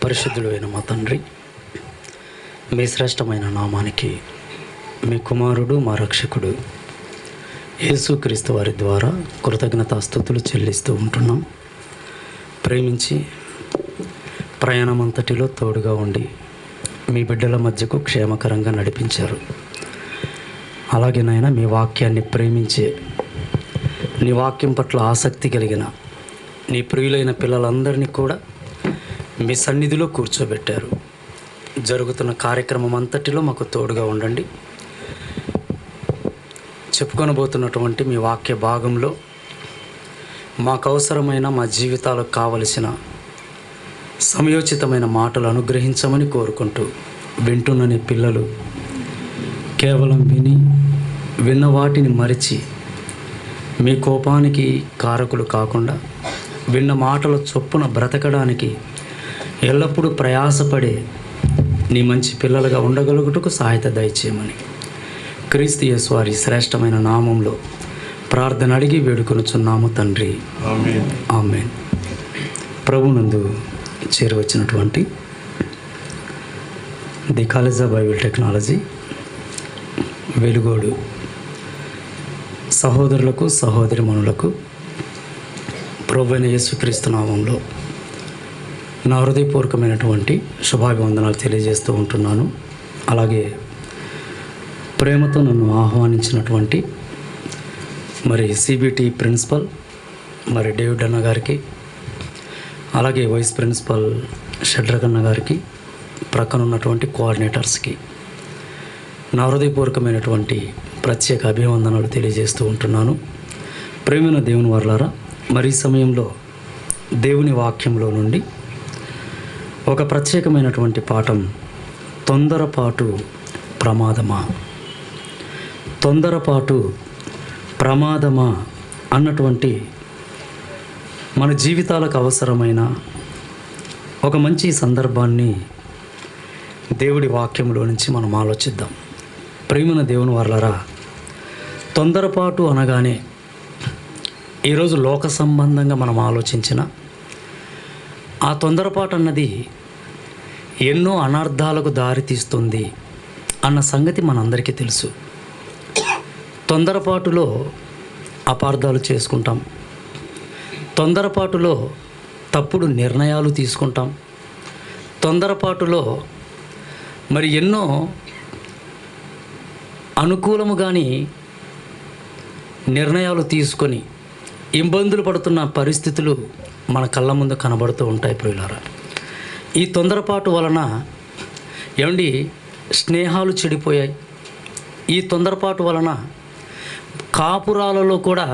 పరిశుద్ధుడైన మా తండ్రి, మీ శ్రేష్టమైన నామానికి మీ కుమారుడు మా రక్షకుడు యేసుక్రీస్తు వారి ద్వారా కృతజ్ఞతాస్తుతులు చెల్లిస్తూ ఉంటున్నాం. ప్రేమించి ప్రయాణమంతటిలో తోడుగా ఉండి మీ బిడ్డల మధ్యకు క్షేమకరంగా నడిపించారు. అలాగే నాయన, మీ వాక్యాన్ని ప్రేమించే, నీ వాక్యం పట్ల ఆసక్తి కలిగిన నీ ప్రియులైన పిల్లలందరినీ కూడా మీ సన్నిధిలో కూర్చోబెట్టారు. జరుగుతున్న కార్యక్రమం అంతటిలో మాకు తోడుగా ఉండండి. చెప్పుకొనబోతున్నటువంటి మీ వాక్య భాగంలో మాకు అవసరమైన, మా జీవితాలకు కావలసిన సమయోచితమైన మాటలు అనుగ్రహించమని కోరుకుంటూ, వింటున్న నీ పిల్లలు కేవలం విన్న వాటిని మరిచి మీ కోపానికి కారకులు కాకుండా, విన్న మాటల చొప్పున బ్రతకడానికి ఎల్లప్పుడూ ప్రయాసపడే నీ మంచి పిల్లలుగా ఉండగలుగుటకు సహాయత దయచేయమని క్రీస్తు యేసు వారి శ్రేష్టమైన నామంలో ప్రార్థన అడిగి వేడుకొనుచున్నాము తండ్రి, ఆమేన్. ఆమేన్. ప్రభునందు చేరువచ్చినటువంటి the college of Bible technology Velugodu సహోదరులకు, సహోదరిమణులకు ప్రభువైన యేసుక్రీస్తు నామంలో నా హృదయపూర్వకమైనటువంటి శుభాభివందనాలు తెలియజేస్తూ ఉంటున్నాను. అలాగే ప్రేమతో నన్ను ఆహ్వానించినటువంటి సిబిటి ప్రిన్సిపల్ డేవిడ్ అన్న గారికి, అలాగే వైస్ ప్రిన్సిపల్ షడ్రక్ అన్న గారికి, ప్రక్కన ఉన్నటువంటి కోఆర్డినేటర్స్కి నా హృదయపూర్వకమైనటువంటి ప్రత్యేక అభివందనాలు తెలియజేస్తూ ఉంటున్నాను. ప్రేమైన దేవుని వర్లారా, ఈ సమయంలో దేవుని వాక్యంలో నుండి ఒక ప్రత్యేకమైనటువంటి పాఠం, తొందరపాటు ప్రమాదమా. తొందరపాటు ప్రమాదమా అన్నటువంటి మన జీవితాలకు అవసరమైన ఒక మంచి సందర్భాన్ని దేవుడి వాక్యంలో నుంచి మనం ఆలోచిద్దాం. ప్రియమైన దేవుని వర్లారా, తొందరపాటు అనగానే ఈరోజు లోక సంబంధంగా మనం ఆలోచించిన ఆ తొందరపాటు అన్నది ఎన్నో అనర్థాలకు దారితీస్తుంది అన్న సంగతి మనందరికీ తెలుసు. తొందరపాటులో అపార్థాలు చేసుకుంటాం, తొందరపాటులో తప్పుడు నిర్ణయాలు తీసుకుంటాం, తొందరపాటులో ఎన్నో అనుకూలము కానీ నిర్ణయాలు తీసుకొని ఇబ్బందులు పడుతున్న పరిస్థితులు మన కళ్ళ ముందు కనబడుతూ ఉంటాయి. ప్రియులారా, ఈ తొందరపాటు వలన స్నేహాలు చెడిపోయాయి. ఈ తొందరపాటు వలన కాపురాలలో కూడా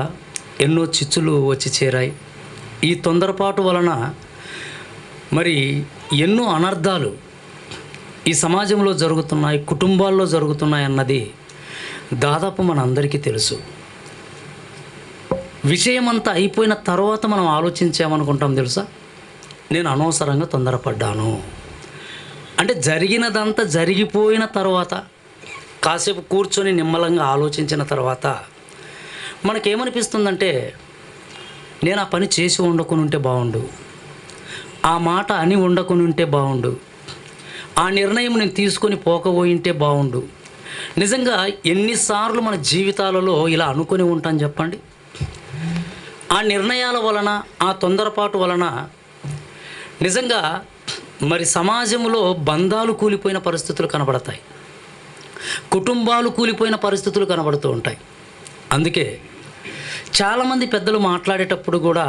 ఎన్నో చిచ్చులు వచ్చి చేరాయి. ఈ తొందరపాటు వలన ఎన్నో అనర్థాలు ఈ సమాజంలో జరుగుతున్నాయి, కుటుంబాల్లో జరుగుతున్నాయి అన్నది దాదాపు మనందరికీ తెలుసు. విషయమంతా అయిపోయిన తర్వాత మనం ఆలోచించామనుకుంటాం, తెలుసా, నేను అనవసరంగా తొందరపడ్డాను అంటే. జరిగినదంతా జరిగిపోయిన తర్వాత కాసేపు కూర్చొని నిమ్మలంగా ఆలోచించిన తర్వాత మనకేమనిపిస్తుందంటే, నేను ఆ పని చేసి ఉండకొని ఉంటే బాగుండు, ఆ మాట అని ఉండకొని ఉంటే బాగుండు, ఆ నిర్ణయం నేను తీసుకొని పోకపోయి ఉంటే బాగుండు. నిజంగా ఎన్నిసార్లు మన జీవితాలలో ఇలా అనుకొని ఉంటాం చెప్పండి. ఆ నిర్ణయాల వలన, ఆ తొందరపాటు వలన నిజంగా సమాజంలో బంధాలు కూలిపోయిన పరిస్థితులు కనబడతాయి, కుటుంబాలు కూలిపోయిన పరిస్థితులు కనబడుతూ ఉంటాయి. అందుకే చాలామంది పెద్దలు మాట్లాడేటప్పుడు కూడా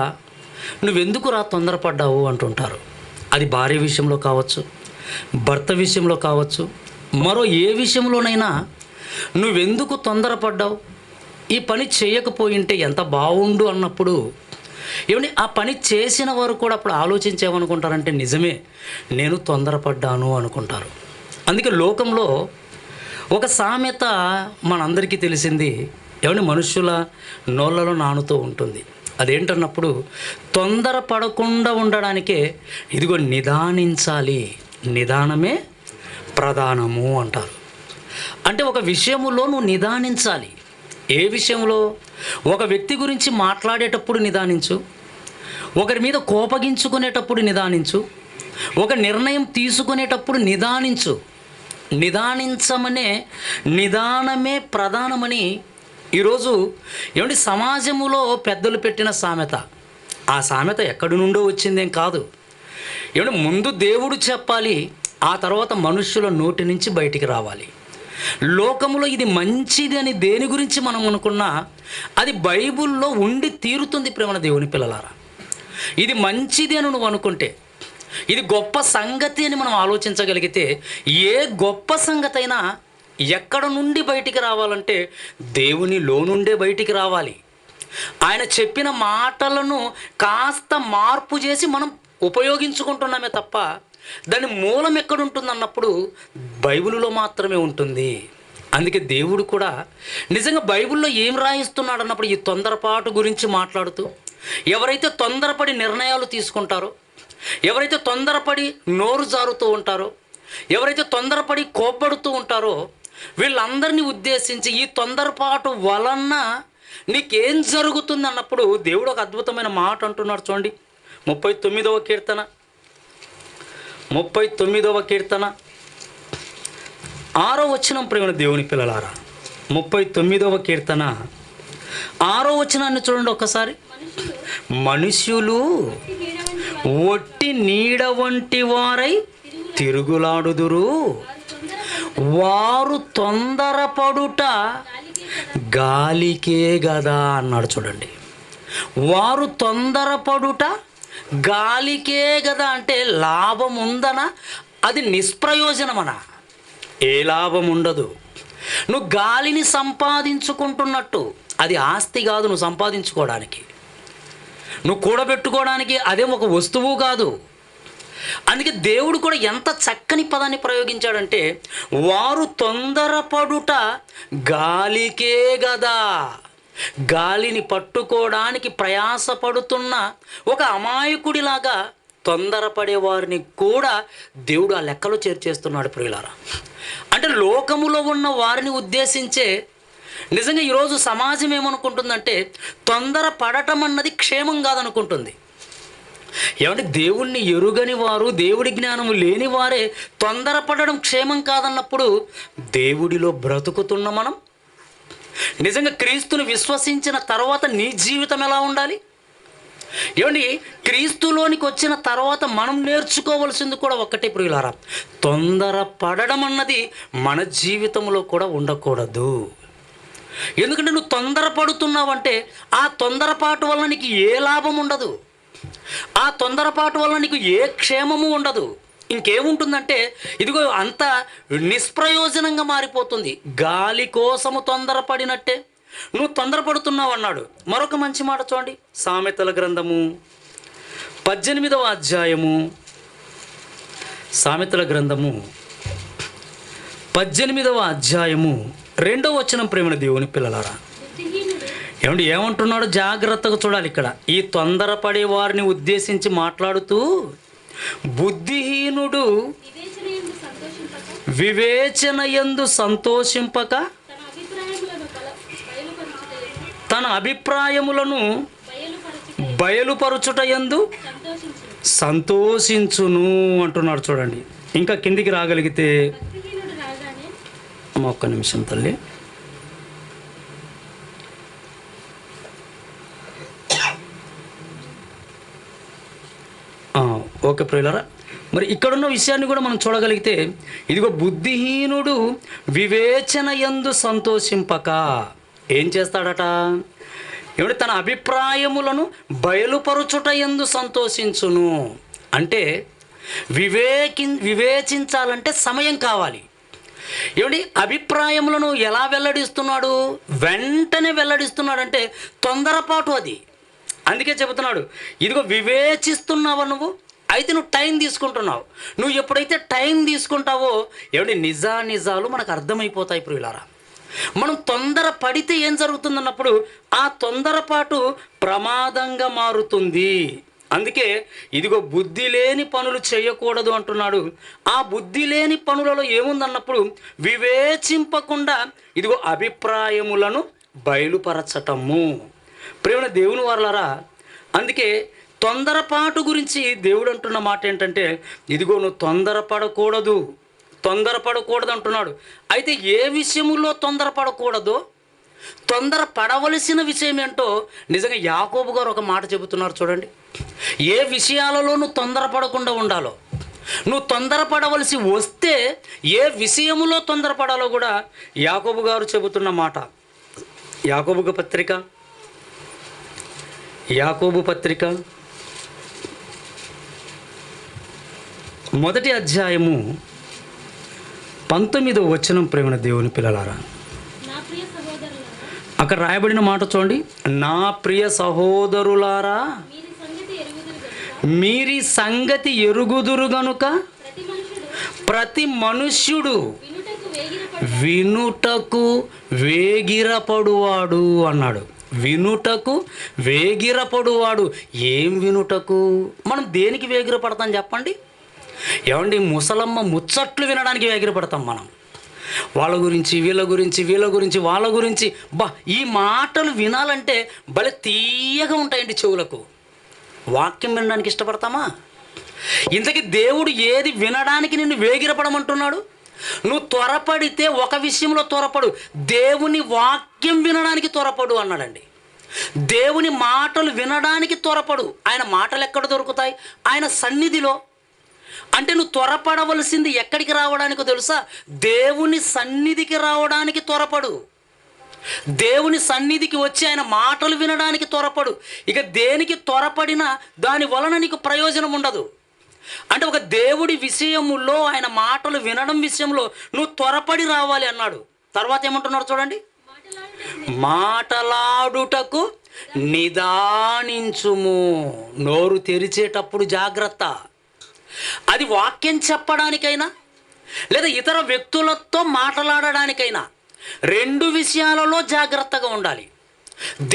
నువ్వెందుకు తొందరపడ్డావు అంటుంటారు. అది భార్య విషయంలో కావచ్చు, భర్త విషయంలో కావచ్చు, మరో ఏ విషయంలోనైనా నువ్వెందుకు తొందరపడ్డావు, ఈ పని చేయకపోయింటే ఎంత బాగుండు అన్నప్పుడు ఆ పని చేసిన వారు కూడా అప్పుడు ఆలోచించేమనుకుంటారంటే, నిజమే నేను తొందరపడ్డాను అనుకుంటారు. అందుకే లోకంలో ఒక సామెత మనందరికీ తెలిసింది, మనుషుల నోళ్ళలో నానుతూ ఉంటుంది. అదేంటన్నప్పుడు, తొందరపడకుండా ఉండడానికే ఇదిగో నిదానించాలి, నిదానమే ప్రధానము అంటారు. అంటే ఒక విషయములో నువ్వు నిదానించాలి. ఏ విషయంలో? ఒక వ్యక్తి గురించి మాట్లాడేటప్పుడు నిదానించు, ఒకరి మీద కోపగించుకునేటప్పుడు నిదానించు, ఒక నిర్ణయం తీసుకునేటప్పుడు నిదానించమనే నిదానమే ప్రధానమని ఈరోజు ఏమంటే సమాజంలో పెద్దలు పెట్టిన సామెత. ఆ సామెత ఎక్కడి నుండో వచ్చిందేం కాదు. ఏమంటే ముందు దేవుడు చెప్పాలి, ఆ తర్వాత మనుష్యుల నోటి నుంచి బయటికి రావాలి. లోకములో ఇది మంచిది అని దేని గురించి మనం అనుకున్నా అది బైబిల్లో ఉండి తీరుతుంది. ప్రేమ దేవుని పిల్లలారా, ఇది మంచిది అని నువ్వు అనుకుంటే, ఇది గొప్ప సంగతి అని మనం ఆలోచించగలిగితే, ఏ గొప్ప సంగతి అయినా ఎక్కడ నుండి బయటికి రావాలంటే దేవునిలో నుండే బయటికి రావాలి. ఆయన చెప్పిన మాటలను కాస్త మార్పు చేసి మనం ఉపయోగించుకుంటున్నామే తప్ప దాని మూలం ఎక్కడుంటుంది అన్నప్పుడు బైబిల్లో మాత్రమే ఉంటుంది. అందుకే దేవుడు కూడా నిజంగా బైబిల్లో ఏం రాయిస్తున్నాడు అన్నప్పుడు ఈ తొందరపాటు గురించి మాట్లాడుతూ, ఎవరైతే తొందరపడి నిర్ణయాలు తీసుకుంటారో, ఎవరైతే తొందరపడి నోరు జారుతూ ఉంటారో, ఎవరైతే తొందరపడి కోప్పడుతూ ఉంటారో, వీళ్ళందరినీ ఉద్దేశించి ఈ తొందరపాటు వలన నీకేం జరుగుతుంది అన్నప్పుడు దేవుడు ఒక అద్భుతమైన మాట అంటున్నాడు. చూడండి, 39వ కీర్తన 6వ వచనం. ప్రేమ దేవుని పిల్లలారా, 39వ కీర్తన 6వ వచనాన్ని చూడండి ఒకసారి. మనుష్యులు ఒట్టి నీడ వంటి వారై తిరుగులాడుదురు, వారు తొందరపడుట గాలికే గదా అన్నాడు. చూడండి, వారు తొందరపడుట గాలికే గదా అంటే లాభం ఉందనా? అది నిష్ప్రయోజనమనా? ఏ లాభం ఉండదు. నువ్వు గాలిని సంపాదించుకుంటున్నట్టు అది ఆస్తి కాదు. నువ్వు సంపాదించుకోవడానికి, నువ్వు కూడబెట్టుకోవడానికి అదే ఒక వస్తువు కాదు. అందుకే దేవుడు కూడా ఎంత చక్కని పదాన్ని ప్రయోగించాడంటే, వారు తొందరపడుట గాలికే గదా. గాలిని పట్టుకోవడానికి ప్రయాసపడుతున్న ఒక అమాయకుడిలాగా తొందరపడే వారిని కూడా దేవుడు ఆ లెక్కలో చేర్చేస్తున్నాడు. ప్రియులారా, అంటే లోకములో ఉన్న వారిని ఉద్దేశించే నిజంగా ఈరోజు సమాజం ఏమనుకుంటుందంటే తొందర పడటం అన్నది క్షేమం కాదనుకుంటుంది. ఏమంటే దేవుణ్ణి ఎరుగని వారు, దేవుడి జ్ఞానం లేని వారే తొందరపడడం క్షేమం కాదన్నప్పుడు దేవుడిలో బ్రతుకుతున్న మనం నిజంగా క్రీస్తుని విశ్వసించిన తర్వాత నీ జీవితం ఎలా ఉండాలి? ఏమండి, క్రీస్తులోనికి వచ్చిన తర్వాత మనం నేర్చుకోవలసింది కూడా ఒక్కటే ప్రియులారా, తొందర పడడం అన్నది మన జీవితంలో కూడా ఉండకూడదు. ఎందుకంటే నువ్వు తొందరపడుతున్నావంటే ఆ తొందరపాటు వల్ల నీకు ఏ లాభం ఉండదు, ఆ తొందరపాటు వల్ల నీకు ఏ క్షేమము ఉండదు. ఇంకేముంటుందంటే ఇదిగో అంత నిష్ప్రయోజనంగా మారిపోతుంది. గాలి కోసము తొందరపడినట్టే నువ్వు తొందరపడుతున్నావు అన్నాడు. మరొక మంచి మాట చూడండి, సామెతల గ్రంథము 18వ అధ్యాయము, సామెతల గ్రంథము 18వ అధ్యాయము 2వ వచనం. ప్రేమ దేవుని పిల్లలారా, ఏమంటున్నాడు జాగ్రత్తగా చూడాలి. ఇక్కడ ఈ తొందరపడే వారిని ఉద్దేశించి మాట్లాడుతూ, బుద్ధిహీనుడు వివేచనయందు సంతోషింపక తన అభిప్రాయములను బయలుపరచుటయందు సంతోషించును అంటున్నాడు. చూడండి, ఇంకా కిందికి రాగలిగితే, ఒక్క నిమిషం తల్లి. ఓకే ప్రియులారా, మరి ఇక్కడున్న విషయాన్ని కూడా మనం చూడగలిగితే, ఇదిగో బుద్ధిహీనుడు వివేచనయందు సంతోషింపక ఏం చేస్తాడట? ఏమిటి? తన అభిప్రాయములను బయలుపరచుటయందు సంతోషించును. అంటే వివేచించాలంటే సమయం కావాలి. ఏమిటి? అభిప్రాయములను ఎలా వెల్లడిస్తున్నాడు? వెంటనే వెల్లడిస్తున్నాడంటే తొందరపాటు అది. అందుకే చెబుతున్నాడు, ఇదిగో వివేచిస్తున్నావా నువ్వు, అయితే నువ్వు టైం తీసుకుంటున్నావు. నువ్వు ఎప్పుడైతే టైం తీసుకుంటావో ఏమిటి నిజాలు మనకు అర్థమైపోతాయి ప్రియులారా. మనం తొందర పడితే ఏం జరుగుతుందన్నప్పుడు ఆ తొందరపాటు ప్రమాదంగా మారుతుంది. అందుకే ఇదిగో బుద్ధి లేని పనులు చేయకూడదు అంటున్నాడు. ఆ బుద్ధి లేని పనులలో ఏముందన్నప్పుడు వివేచింపకుండా ఇదిగో అభిప్రాయములను బయలుపరచటము. ప్రేమ దేవుని వారలారా, అందుకే తొందరపాటు గురించి దేవుడు అంటున్న మాట ఏంటంటే, ఇదిగో నువ్వు తొందరపడకూడదు అంటున్నాడు. అయితే ఏ విషయములో తొందరపడకూడదో, తొందరపడవలసిన విషయం ఏంటో నిజంగా యాకోబు గారు ఒక మాట చెబుతున్నారు చూడండి. ఏ విషయాలలో నువ్వు తొందరపడకుండా ఉండాలో, నువ్వు తొందరపడవలసి వస్తే ఏ విషయములో తొందరపడాలో కూడా యాకోబు గారు చెబుతున్న మాట. యాకోబు పత్రిక 1వ అధ్యాయము 19వ వచనం. ప్రేమ దేవుని పిల్లలారా, అక్కడ రాయబడిన మాట చూడండి. నా ప్రియ సహోదరులారా, మీరి సంగతి ఎరుగుదురు గనుక ప్రతి మనుష్యుడు వినుటకు వేగిరపడువాడు అన్నాడు. వినుటకు వేగిరపడువాడు. ఏం వినుటకు? మనం దేనికి వేగిరపడతాం చెప్పండి? ఏమండి, ముసలమ్మ ముచ్చట్లు వినడానికి వేగిరపడతాం మనం. వాళ్ళ గురించి వీళ్ళ గురించి వాళ్ళ గురించి. ఈ మాటలు వినాలంటే భలే తీయగా ఉంటాయండి చెవులకు. వాక్యం వినడానికి ఇష్టపడతామా? ఇంతకీ దేవుడు ఏది వినడానికి నిన్ను వేగిరపడమంటున్నాడు? నువ్వు త్వరపడితే ఒక విషయంలో త్వరపడు, దేవుని వాక్యం వినడానికి త్వరపడు అన్నాడండి. దేవుని మాటలు వినడానికి త్వరపడు. ఆయన మాటలు ఎక్కడ దొరుకుతాయి? ఆయన సన్నిధిలో. అంటే నువ్వు త్వరపడవలసింది ఎక్కడికి రావడానికో తెలుసా? దేవుని సన్నిధికి రావడానికి త్వరపడు. దేవుని సన్నిధికి వచ్చి ఆయన మాటలు వినడానికి త్వరపడు. ఇక దేనికి త్వరపడినా దాని వలన నీకు ప్రయోజనం ఉండదు. అంటే ఒక దేవుడి విషయములో, ఆయన మాటలు వినడం విషయంలో నువ్వు త్వరపడి రావాలి అన్నాడు. తర్వాత ఏమంటున్నాడు చూడండి. మాటలాడుటకు నిదానించుము. నోరు తెరిచేటప్పుడు జాగ్రత్త. అది వాక్యం చెప్పడానికైనా లేదా ఇతర వ్యక్తులతో మాట్లాడడానికైనా, రెండు విషయాలలో జాగ్రత్తగా ఉండాలి.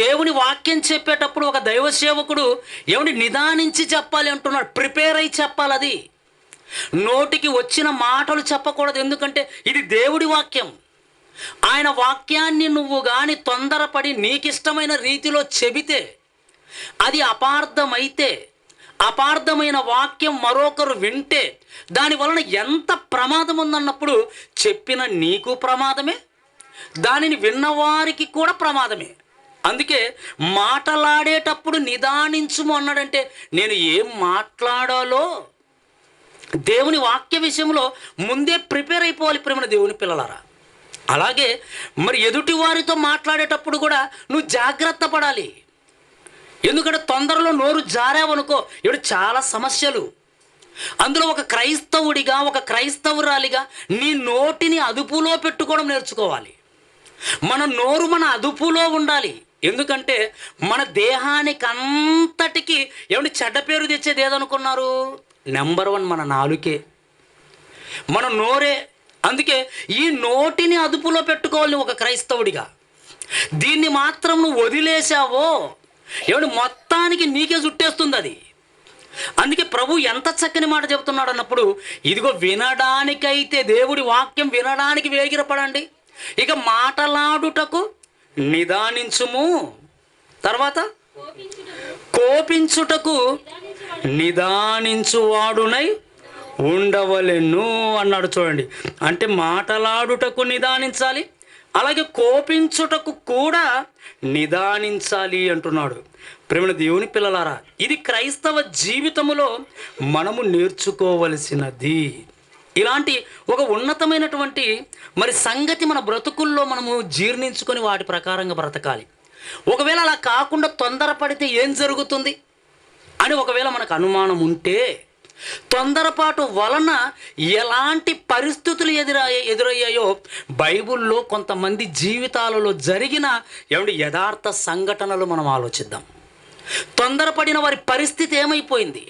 దేవుని వాక్యం చెప్పేటప్పుడు ఒక దైవ సేవకుడు నిదానించి చెప్పాలి అంటున్నాడు. ప్రిపేర్ అయి చెప్పాలి. అది నోటికి వచ్చిన మాటలు చెప్పకూడదు. ఎందుకంటే ఇది దేవుడి వాక్యం. ఆయన వాక్యాన్ని నువ్వు కానీ తొందరపడి నీకిష్టమైన రీతిలో చెబితే, అది అపార్థమైతే, అపార్థమైన వాక్యం మరొకరు వింటే దాని వలన ఎంత ప్రమాదం ఉందన్నప్పుడు చెప్పిన నీకు ప్రమాదమే, దానిని విన్నవారికి కూడా ప్రమాదమే. అందుకే మాటలాడేటప్పుడు నిదానించుము అన్నాడంటే, నేను ఏం మాట్లాడాలో దేవుని వాక్య విషయంలో ముందే ప్రిపేర్ అయిపోవాలి ప్రేమ దేవుని పిల్లలారా. అలాగే మరి ఎదుటి వారితో మాట్లాడేటప్పుడు కూడా నువ్వు జాగ్రత్త పడాలి. ఎందుకంటే తొందరలో నోరు జారావనుకో, ఇప్పుడు చాలా సమస్యలు. అందులో ఒక క్రైస్తవుడిగా, ఒక క్రైస్తవురాలిగా నీ నోటిని అదుపులో పెట్టుకోవడం నేర్చుకోవాలి. మన నోరు మన అదుపులో ఉండాలి. ఎందుకంటే మన దేహానికి అంతటికి చెడ్డ పేరు తెచ్చేది ఏదనుకున్నారు? నెంబర్ 1 మన నాలుకే, మన నోరే. అందుకే ఈ నోటిని అదుపులో పెట్టుకోవాలి ఒక క్రైస్తవుడిగా. దీన్ని మాత్రం నువ్వు వదిలేసావో మొత్తానికి నీకే చుట్టేస్తుంది అది. అందుకే ప్రభు ఎంత చక్కని మాట చెబుతున్నాడు అన్నప్పుడు, ఇదిగో వినడానికైతే దేవుడి వాక్యం వినడానికి వేగిరపడండి, ఇక మాటలాడుటకు నిదానించుము. తర్వాత కోపించుటకు నిదానించువాడునై ఉండవలెను అన్నాడు. చూడండి, అంటే మాటలాడుటకు నిదానించాలి, అలాగే కోపించుటకు కూడా నిదానించాలి అంటున్నాడు. ప్రేమ దేవుని పిల్లలారా, ఇది క్రైస్తవ జీవితములో మనము నేర్చుకోవలసినది. ఇలాంటి ఒక ఉన్నతమైనటువంటి సంగతి మన బ్రతుకుల్లో మనము జీర్ణించుకొని వాటి ప్రకారంగా బ్రతకాలి. ఒకవేళ అలా కాకుండా తొందరపడితే ఏం జరుగుతుంది అని ఒకవేళ మనకు అనుమానం ఉంటే, తొందరపాటు వలన ఎలాంటి పరిస్థితులు ఎదురయ్యాయో బైబిల్లో కొంతమంది జీవితాలలో జరిగిన యథార్థ సంఘటనలు మనం ఆలోచిద్దాం. తొందరపడిన వారి పరిస్థితి ఏమైపోయింది,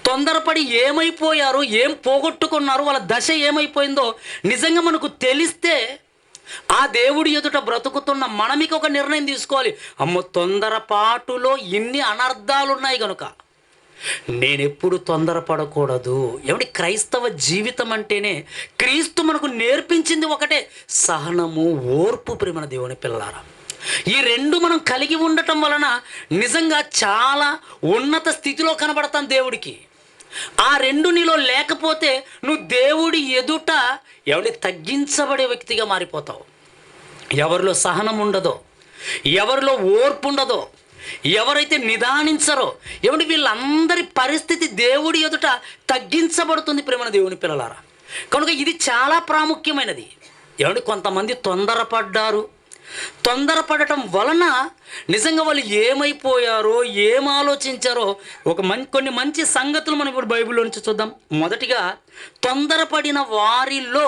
తొందరపడి ఏమైపోయారు, ఏం పోగొట్టుకున్నారు, వాళ్ళ దశ ఏమైపోయిందో నిజంగా మనకు తెలిస్తే ఆ దేవుడి ఎదుట బ్రతుకుతున్న మనమిక ఒక నిర్ణయం తీసుకోవాలి. అమ్మో, తొందరపాటులో ఇన్ని అనర్థాలు ఉన్నాయి కనుక నేనెప్పుడు తొందరపడకూడదు. క్రైస్తవ జీవితం అంటేనే క్రీస్తు మనకు నేర్పించింది ఒకటే, సహనము, ఓర్పు. ప్రేమ దేవుని పిల్లలారా, ఈ రెండు మనం కలిగి ఉండటం వలన నిజంగా చాలా ఉన్నత స్థితిలో కనబడతాం దేవుడికి. ఆ రెండు నీలో లేకపోతే నువ్వు దేవుడి ఎదుట తగ్గించబడే వ్యక్తిగా మారిపోతావు. ఎవరిలో సహనం ఉండదో, ఎవరిలో ఓర్పు ఉండదో, ఎవరైతే నిదానించరో వీళ్ళందరి పరిస్థితి దేవుడి ఎదుట తగ్గించబడుతుంది. ప్రేమ దేవుని పిల్లలారా, కనుక ఇది చాలా ప్రాముఖ్యమైనది. కొంతమంది తొందరపడ్డారు. తొందరపడటం వలన నిజంగా వాళ్ళు ఏమైపోయారో, ఏం ఆలోచించారో కొన్ని మంచి సంగతులు మనం ఇప్పుడు బైబిల్లో నుంచి చూద్దాం. మొదటిగా తొందరపడిన వారిలో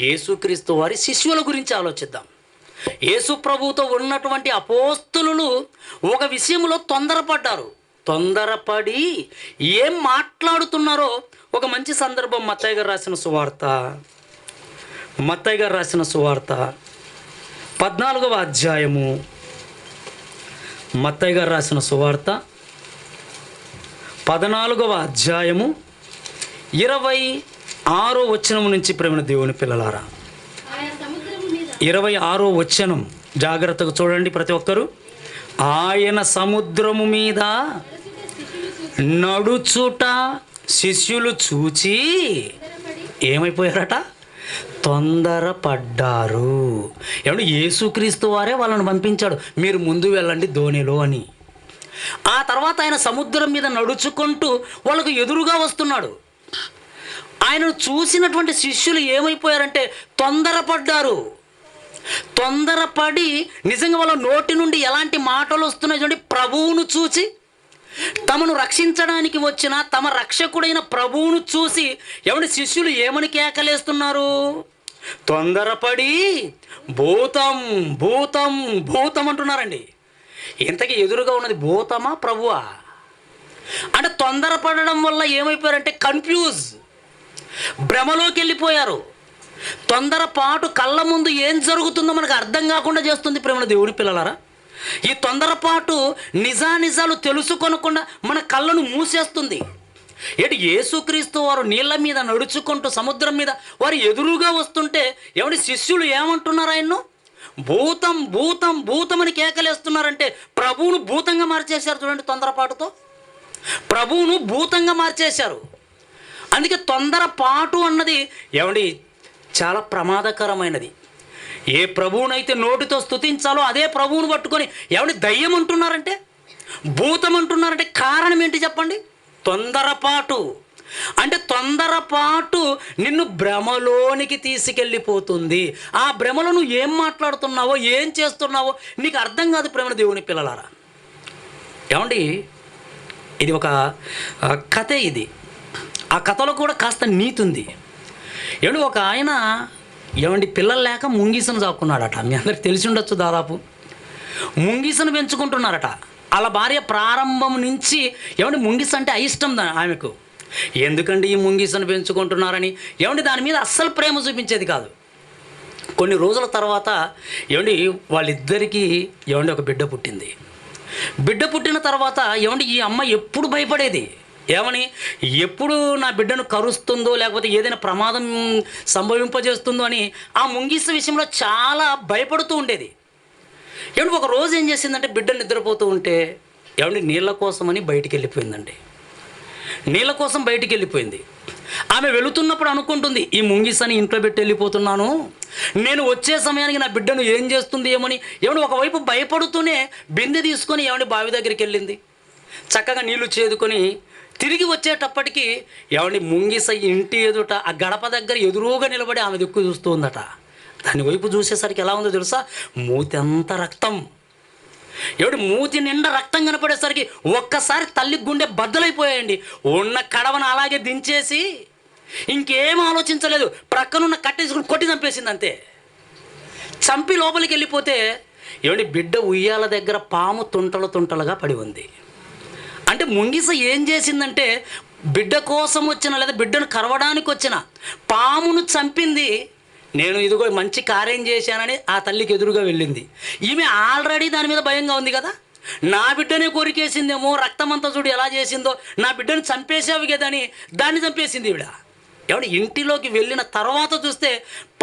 యేసుక్రీస్తు వారి శిష్యుల గురించి ఆలోచిద్దాం. యేసు ప్రభువుతో ఉన్నటువంటి అపోస్తలులు ఒక విషయంలో తొందరపడ్డారు. తొందరపడి ఏం మాట్లాడుతున్నారో ఒక మంచి సందర్భం మత్తయి గారు రాసిన సువార్త 14వ అధ్యాయము. మత్తయి గారు రాసిన సువార్త 14వ అధ్యాయము 26వ వచనం నుంచి ప్రేమ దేవుని పిల్లలారా, 26వ వచనం జాగ్రత్తగా చూడండి ప్రతి ఒక్కరూ. ఆయన సముద్రము మీద నడుచుట శిష్యులు చూచి ఏమైపోయారట? తొందరపడ్డారు. యేసుక్రీస్తు వారే వాళ్ళని పంపించాడు, మీరు ముందు వెళ్ళండి ధోనిలో అని. ఆ తర్వాత ఆయన సముద్రం మీద నడుచుకుంటూ వాళ్ళకు ఎదురుగా వస్తున్నాడు. ఆయనను చూసినటువంటి శిష్యులు ఏమైపోయారంటే తొందరపడ్డారు. తొందరపడి నిజంగా వాళ్ళ నోటి నుండి ఎలాంటి మాటలు వస్తున్నాయి చూడండి. ప్రభువును చూసి, తమను రక్షించడానికి వచ్చిన తమ రక్షకుడైన ప్రభువును చూసి శిష్యులు ఏమని కేకలేస్తున్నారు? తొందరపడి భూతం భూతం భూతం అంటున్నారండి. ఇంతకీ ఎదురుగా ఉన్నది భూతమా ప్రభువా? అంటే తొందరపడడం వల్ల ఏమైపోయారంటే కన్ఫ్యూజ్, భ్రమలోకి వెళ్ళిపోయారు. తొందరపాటు కళ్ళ ముందు ఏం జరుగుతుందో మనకు అర్థం కాకుండా చేస్తుంది ప్రేమ దేవుని పిల్లలారా. ఈ తొందరపాటు నిజానిజాలు తెలుసుకొనకుండా మన కళ్ళను మూసేస్తుంది. యేసుక్రీస్తు వారు నీళ్ళ మీద నడుచుకుంటూ సముద్రం మీద వారు ఎదురుగా వస్తుంటే శిష్యులు ఏమంటున్నారు? ఆయన్ను భూతం భూతం భూతం అని కేకలేస్తున్నారంటే ప్రభువును భూతంగా మార్చేశారు. చూడండి, తొందరపాటుతో ప్రభువును భూతంగా మార్చేశారు. అందుకే తొందరపాటు అన్నది చాలా ప్రమాదకరమైనది. ఏ ప్రభువునైతే నోటితో స్తుతించాలో అదే ప్రభువును పట్టుకొని దయ్యం అంటున్నారంటే, భూతం అంటున్నారంటే కారణం ఏంటి చెప్పండి? తొందరపాటు. అంటే తొందరపాటు నిన్ను భ్రమలోనికి తీసుకెళ్ళిపోతుంది. ఆ భ్రమలో నువ్వు ఏం మాట్లాడుతున్నావో, ఏం చేస్తున్నావో నీకు అర్థం కాదు ప్రేమ దేవుని పిల్లలారా. ఇది ఒక కథే. ఇది ఆ కథలో కూడా కాస్త నీతి ఉంది. ఒక ఆయన పిల్లలు లేక ముంగీసను చాక్కున్నాడట. మీ అందరికి తెలిసి ఉండొచ్చు, దాదాపు ముంగీసను పెంచుకుంటున్నారట. వాళ్ళ భార్య ప్రారంభం నుంచి ముంగిస అంటే అయిష్టం ఆమెకు. ఎందుకండి ఈ ముంగిసను పెంచుకుంటున్నారని దాని మీద అస్సలు ప్రేమ చూపించేది కాదు. కొన్ని రోజుల తర్వాత వాళ్ళిద్దరికీ ఒక బిడ్డ పుట్టింది. బిడ్డ పుట్టిన తర్వాత ఈ అమ్మ ఎప్పుడు భయపడేది, ఎప్పుడు నా బిడ్డను కరుస్తుందో లేకపోతే ఏదైనా ప్రమాదం సంభవింపజేస్తుందో అని ఆ ముంగిస విషయంలో చాలా భయపడుతూ ఉండేది. ఒక రోజు ఏం చేసిందంటే, బిడ్డ నిద్రపోతూ ఉంటే నీళ్ళ కోసమని బయటికి వెళ్ళిపోయిందండి. నీళ్ళ కోసం బయటికి వెళ్ళిపోయింది. ఆమె వెళుతున్నప్పుడు అనుకుంటుంది, ఈ ముంగిసని ఇంట్లో పెట్టి వెళ్ళిపోతున్నాను, నేను వచ్చే సమయానికి నా బిడ్డను ఏం చేస్తుంది ఏమని. ఒకవైపు భయపడుతూనే బిందె తీసుకొని బావి దగ్గరికి వెళ్ళింది. చక్కగా నీళ్లు చేదుకొని తిరిగి వచ్చేటప్పటికి ముంగిస ఇంటి ఎదుట ఆ గడప దగ్గర ఎదురుగా నిలబడి ఆమె దిక్కు చూస్తూ ఉందట. దాని వైపు చూసేసరికి ఎలా ఉందో తెలుసా? మూతి అంత రక్తం. మూతి నిండా రక్తం కనపడేసరికి ఒక్కసారి తల్లి గుండె బద్దలైపోయాయండి. ఉన్న కడవను అలాగే దించేసి ఇంకేం ఆలోచించలేదు, ప్రక్కనున్న కట్టేసుకుని కొట్టి చంపేసింది అంతే. చంపి లోపలికి వెళ్ళిపోతే బిడ్డ ఉయ్యాల దగ్గర పాము తుంటలుగా పడి ఉంది. అంటే ముంగిస ఏం చేసిందంటే, బిడ్డ కోసం వచ్చిన లేదా బిడ్డను కరవడానికి వచ్చిన పామును చంపింది. నేను ఇదిగో మంచి కార్యం చేశానని ఆ తల్లికి ఎదురుగా వెళ్ళింది. ఈమె ఆల్రెడీ దాని మీద భయంగా ఉంది కదా, నా బిడ్డనే కొరికేసిందేమో, రక్తమంతా చూడు ఎలా చేసిందో, నా బిడ్డను చంపేసావు కదా అని దాన్ని చంపేసింది ఈవిడ. ఏమంటే ఇంటిలోకి వెళ్ళిన తర్వాత చూస్తే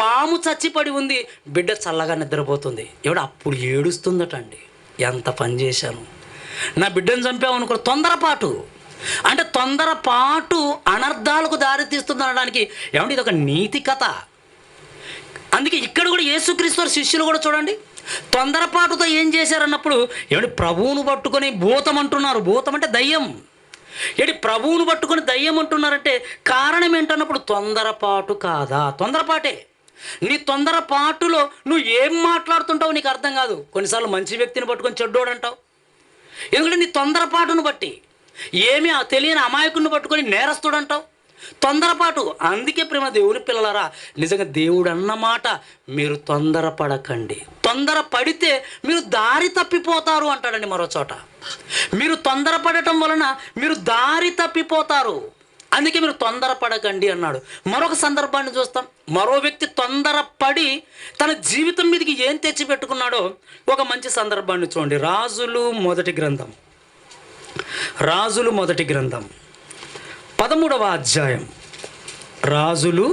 పాము చచ్చిపడి ఉంది, బిడ్డ చల్లగా నిద్రపోతుంది. అప్పుడు ఏడుస్తుందట అండి. ఎంత పని చేశాను, నా బిడ్డను చంపామనుకో. తొందరపాటు అంటే తొందరపాటు అనర్థాలకు దారితీస్తుంది అనడానికి ఇది ఒక నీతి కథ. అందుకే ఇక్కడ కూడా యేసుక్రీస్తు వారి శిష్యులు కూడా చూడండి, తొందరపాటుతో ఏం చేశారన్నప్పుడు ప్రభువును పట్టుకొని భూతం అంటున్నారు. భూతం అంటే దయ్యం. ప్రభువును పట్టుకొని దయ్యం అంటున్నారంటే కారణం ఏంటన్నప్పుడు తొందరపాటు కాదా? తొందరపాటే. నీ తొందరపాటులో నువ్వు ఏం మాట్లాడుతుంటావు నీకు అర్థం కాదు. కొన్నిసార్లు మంచి వ్యక్తిని పట్టుకొని చెడ్డోడు అంటావు, ఎందుకంటే నీ తొందరపాటును బట్టి. ఏమీ తెలియని అమాయకుడిని పట్టుకొని నేరస్తుడు అంటావు, తొందరపాటు. అందుకే ప్రేమ దేవుని పిల్లలారా, నిజంగా దేవుడు అన్నమాట, మీరు తొందరపడకండి. తొందరపడితే మీరు దారి తప్పిపోతారు అంటాడండి మరో చోట. మీరు తొందరపడటం వలన మీరు దారి తప్పిపోతారు, అందుకే మీరు తొందరపడకండి అన్నాడు. మరొక సందర్భాన్ని చూస్తాం. మరో వ్యక్తి తొందరపడి తన జీవితం మీదకి ఏం తెచ్చిపెట్టుకున్నాడో ఒక మంచి సందర్భాన్ని చూడండి. రాజులు మొదటి గ్రంథం 13వ అధ్యాయం. రాజులు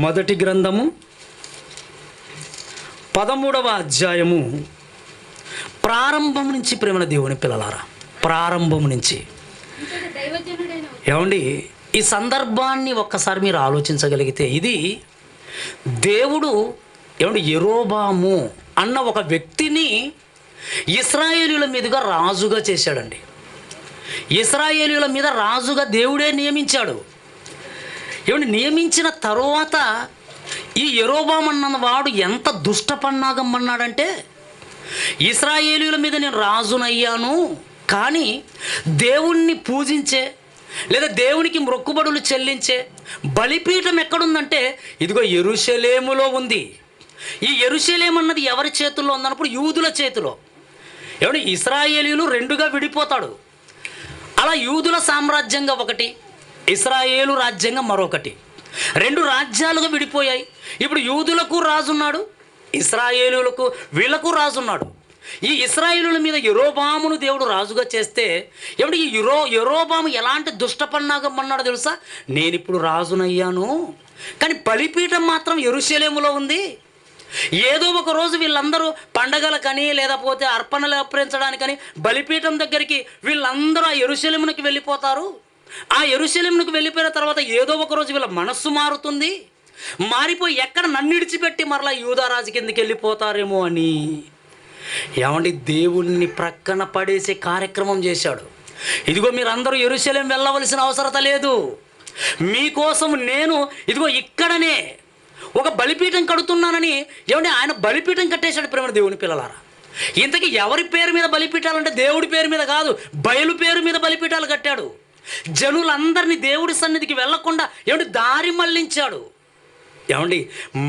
మొదటి గ్రంథము 13వ అధ్యాయము ప్రారంభం నుంచి ప్రేమల దేవుని పిల్లలారా, ప్రారంభం నుంచి. ఈ సందర్భాన్ని ఒక్కసారి మీరు ఆలోచించగలిగితే, ఇది దేవుడు యెరోబాము అన్న ఒక వ్యక్తిని ఇశ్రాయేలీయుల మీదుగా రాజుగా చేశాడండి. ఇశ్రాయేలీయుల మీద రాజుగా దేవుడే నియమించాడు. నియమించిన తరువాత ఈ యెరోబాము అన్న వాడు ఎంత దుష్టపన్నాగం అన్నాడంటే, ఇశ్రాయేలీయుల మీద నేను రాజునయ్యాను, కానీ దేవుణ్ణి పూజించే లేదా దేవునికి మొక్కుబడులు చెల్లించే బలిపీఠం ఎక్కడుందంటే ఇదిగో యెరూషలేములో ఉంది. ఈ యెరూషలేము అన్నది ఎవరి చేతుల్లో ఉందన్నప్పుడు యూదుల చేతిలో. ఇశ్రాయేలీయులు రెండుగా విడిపోతాడు. అలా యూదుల సామ్రాజ్యంగా ఒకటి, ఇశ్రాయేలు రాజ్యంగా మరొకటి, రెండు రాజ్యాలుగా విడిపోయాయి. ఇప్పుడు యూదులకు రాజున్నాడు, ఇశ్రాయేలులకు వీళ్ళకు రాజున్నాడు. ఈ ఇశ్రాయేలుల మీద యెరోబామును దేవుడు రాజుగా చేస్తే ఈ యెరోబాము ఎలాంటి దుష్టపన్నాగం అన్నాడో తెలుసా? నేను ఇప్పుడు రాజునయ్యాను, కానీ బలిపీఠం మాత్రం యెరూషలేములో ఉంది. ఏదో ఒక రోజు వీళ్ళందరూ పండగలకని లేకపోతే అర్పణలు అర్పించడానికని బలిపీఠం దగ్గరికి వీళ్ళందరూ ఆ యెరూషలేమునికి వెళ్ళిపోతారు. ఆ యెరూషలేమునికి వెళ్ళిపోయిన తర్వాత ఏదో ఒక రోజు వీళ్ళ మనస్సు మారుతుంది, మారిపోయి ఎక్కడ నన్ను విడిచిపెట్టి మరలా యూదారాజు కిందకి వెళ్ళిపోతారేమో అని దేవుణ్ణి ప్రక్కన పడేసే కార్యక్రమం చేశాడు. ఇదిగో మీరందరూ యెరూషలేం వెళ్ళవలసిన అవసరత లేదు, మీకోసం నేను ఇదిగో ఇక్కడనే ఒక బలిపీఠం కడుతున్నానని ఆయన బలిపీఠం కట్టేశాడు. ప్రేమ దేవుని పిల్లలారా, ఇంతకీ ఎవరి పేరు మీద బలిపీఠాలంటే దేవుడి పేరు మీద కాదు, బయలు పేరు మీద బలిపీఠాలు కట్టాడు. జనులందరినీ దేవుడి సన్నిధికి వెళ్లకుండా దారి మళ్లించాడు.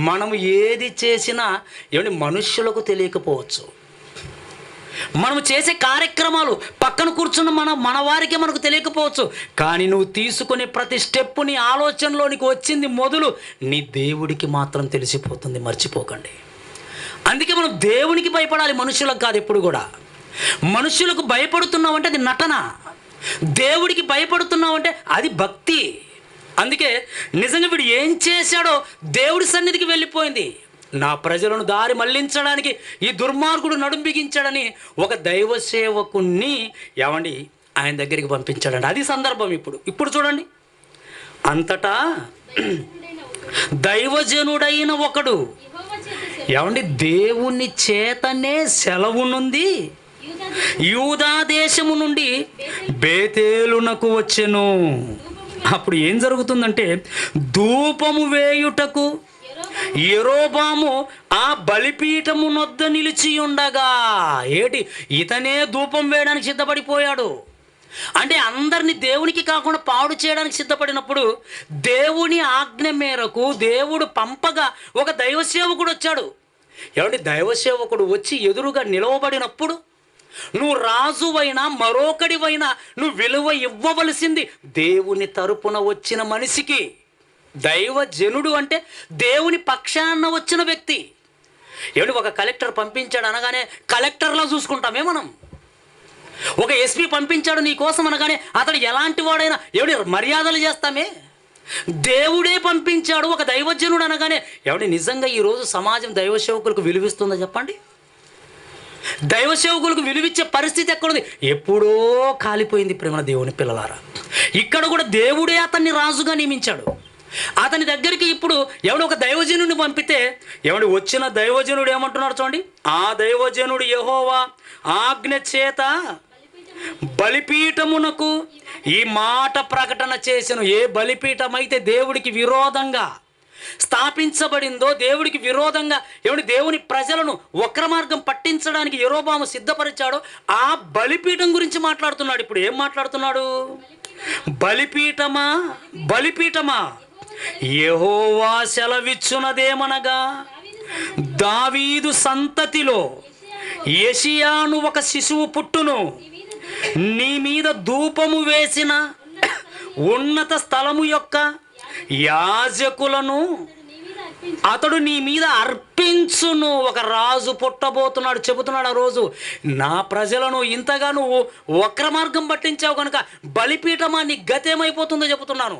మనం ఏది చేసినా మనుష్యులకు తెలియకపోవచ్చు. మనం చేసే కార్యక్రమాలు పక్కన కూర్చున్న మన వారికి మనకు తెలియకపోవచ్చు, కానీ నువ్వు తీసుకునే ప్రతి స్టెప్పు నీ ఆలోచనలోనికి వచ్చింది మొదలు నీ దేవుడికి మాత్రం తెలిసిపోతుంది. మర్చిపోకండి. అందుకే మనం దేవునికి భయపడాలి, మనుషులకు కాదు. ఎప్పుడు కూడా మనుషులకు భయపడుతున్నావంటే అది నటన, దేవుడికి భయపడుతున్నావంటే అది భక్తి. అందుకే నిజంగా వీడు ఏం చేశాడో దేవుడి సన్నిధికి వెళ్ళిపోయింది. నా ప్రజలను దారి మళ్లించడానికి ఈ దుర్మార్గుడు నడుం బిగించాడని ఒక దైవ సేవకుణ్ణి ఆయన దగ్గరికి పంపించాడండి. అది సందర్భం. ఇప్పుడు చూడండి, అంతటా దైవజనుడైన ఒకడు దేవుని చేతనే సెలవు నుండి యూదా దేశము నుండి బేతేలునకు వచ్చెను. అప్పుడు ఏం జరుగుతుందంటే, ధూపము వేయుటకు యెరోబాము ఆ బలిపీఠము నొద్ద నిలిచి ఉండగా, ఇతనే ధూపం వేయడానికి సిద్ధపడిపోయాడు. అంటే అందరినీ దేవునికి కాకుండా పాడు చేయడానికి సిద్ధపడినప్పుడు దేవుని ఆజ్ఞ మేరకు దేవుడు పంపగా ఒక దైవ సేవకుడు వచ్చాడు. దైవ సేవకుడు వచ్చి ఎదురుగా నిలవబడినప్పుడు నువ్వు రాజువైనా మరొకడివైనా నువ్వు విలువ ఇవ్వవలసింది దేవుని తరపున వచ్చిన మనిషికి. దైవజనుడు అంటే దేవుని పక్షాన వచ్చిన వ్యక్తి. ఒక కలెక్టర్ పంపించాడు అనగానే కలెక్టర్లా చూసుకుంటామే మనం. ఒక ఎస్పీ పంపించాడు నీ కోసం అనగానే అతడు ఎలాంటి వాడైనా మర్యాదలు చేస్తామే. దేవుడే పంపించాడు. ఒక దైవజనుడు అనగానే ఏమంటే నిజంగా ఈరోజు సమాజం దైవ సేవకులకు విలువిస్తుందో చెప్పండి? దైవ సేవకులకు విలువిచ్చే పరిస్థితి ఎక్కడుంది? ఎప్పుడో కాలిపోయింది. ప్రేమ దేవుని పిల్లలారా, ఇక్కడ కూడా దేవుడే అతన్ని రాజుగా నియమించాడు. అతని దగ్గరికి ఇప్పుడు ఎవడు ఒక దైవజనుడిని పంపితే ఎవడు వచ్చిన దైవజనుడు ఏమంటున్నాడు చూడండి. ఆ దైవజనుడు యెహోవా ఆజ్ఞ చేత బలిపీఠమునకు ఈ మాట ప్రకటన చేసెను. ఏ బలిపీఠం అయితే దేవుడికి విరోధంగా స్థాపించబడిందో, దేవుడికి విరోధంగా దేవుని ప్రజలను వక్ర మార్గం పట్టించడానికి యెరోబాము సిద్ధపరిచాడో ఆ బలిపీఠం గురించి మాట్లాడుతున్నాడు. ఇప్పుడు ఏం మాట్లాడుతున్నాడు? బలిపీఠమా, బలిపీఠమా, యెహోవా సెలవిచ్చునదేమనగా, దావీదు సంతతిలో యోషియాను ఒక శిశువు పుట్టును, నీ మీద ధూపము వేసిన ఉన్నత స్థలము యొక్క యాజకులను అతడు నీ మీద అర్పించును. ఒక రాజు పుట్టబోతున్నాడు. చెబుతున్నాడు ఆ రోజు, నా ప్రజలను ఇంతగా నువ్వు వక్ర మార్గం పట్టించావు కనుక బలిపీఠమా నీ గతేమైపోతుందో చెబుతున్నాను.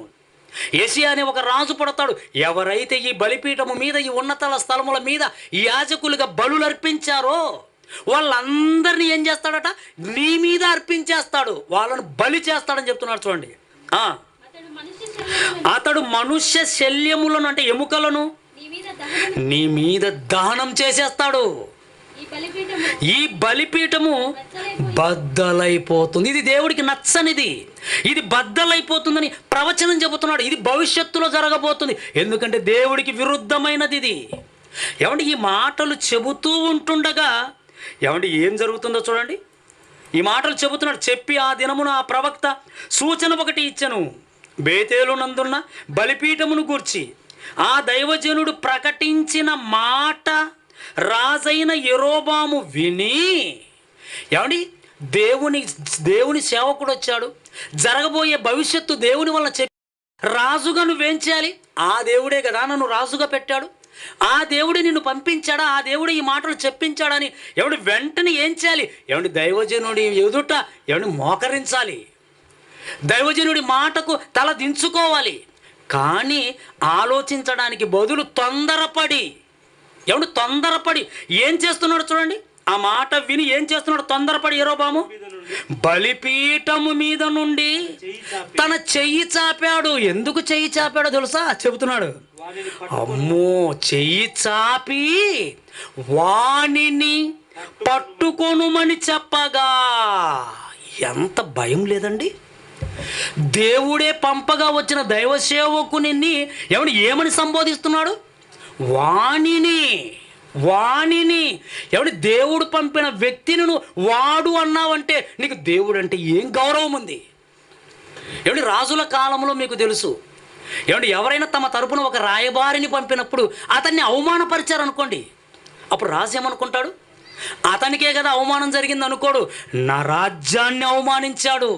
యోషియా అనే ఒక రాజు పుడతాడు. ఎవరైతే ఈ బలిపీఠము మీద, ఈ ఉన్నత స్థలముల మీద యాజకులుగా బలులు అర్పించారో వాళ్ళందరినీ ఏం చేస్తాడట? నీ మీద అర్పించేస్తాడు, వాళ్ళను బలి చేస్తాడని చెప్తున్నాడు. చూడండి, అతడు మనుష్య శల్యములను అంటే ఎముకలను నీ మీద దహనం చేసేస్తాడు. ఈ బలిపీఠము బద్దలైపోతుంది. ఇది దేవుడికి నచ్చనిది, ఇది బద్దలైపోతుందని ప్రవచనం చెబుతున్నాడు. ఇది భవిష్యత్తులో జరగబోతుంది, ఎందుకంటే దేవుడికి విరుద్ధమైనది ఇది. ఏమంటే ఈ మాటలు చెబుతూ ఉంటుండగా ఏం జరుగుతుందో చూడండి. ఈ మాటలు చెబుతున్నాడు. చెప్పి ఆ దినమున ఆ ప్రవక్త సూచన ఒకటి ఇచ్చెను. బేతేలు నందున్న బలిపీఠమును గూర్చి ఆ దైవజనుడు ప్రకటించిన మాట రాజైన యెరోబాము విని, దేవుని సేవకుడు వచ్చాడు, జరగబోయే భవిష్యత్తు దేవుని వలన చెప్పి, రాజుగా నువ్వేం చేయాలి? ఆ దేవుడే కదా నన్ను రాజుగా పెట్టాడు, ఆ దేవుడే నిన్ను పంపించాడా, ఆ దేవుడు ఈ మాటలు చెప్పించాడని వెంటనే ఏం చేయాలి? దైవజనుడి ఎదుట మోకరించాలి, దైవజనుడి మాటకు తల దించుకోవాలి. కానీ ఆలోచించడానికి బదులు తొందరపడి ఏం చేస్తున్నాడు చూడండి. ఆ మాట విని ఏం చేస్తున్నాడు? తొందరపడి యెరోబాము బలిపీఠము మీద నుండి తన చెయ్యి చాపాడు. ఎందుకు చెయ్యి చాపాడో తెలుసా? చెబుతున్నాడు. అమ్మో, చెయ్యి చాపి వానిని పట్టుకొనుమని చెప్పగా. ఎంత భయం లేదండి! దేవుడే పంపగా వచ్చిన దైవ సేవకుని ఏమని సంబోధిస్తున్నాడు? వాణిని దేవుడు పంపిన వ్యక్తిని నువ్వు వాడు అన్నావంటే నీకు దేవుడు అంటే ఏం గౌరవం ఉంది? రాజుల కాలంలో మీకు తెలుసు, ఎవరైనా తమ తరపున ఒక రాయబారిని పంపినప్పుడు అతన్ని అవమానపరిచారనుకోండి, అప్పుడు రాజు ఏమనుకుంటాడు? అతనికే కదా అవమానం జరిగింది అనుకోడు, నా రాజ్యాన్ని అవమానించాడు,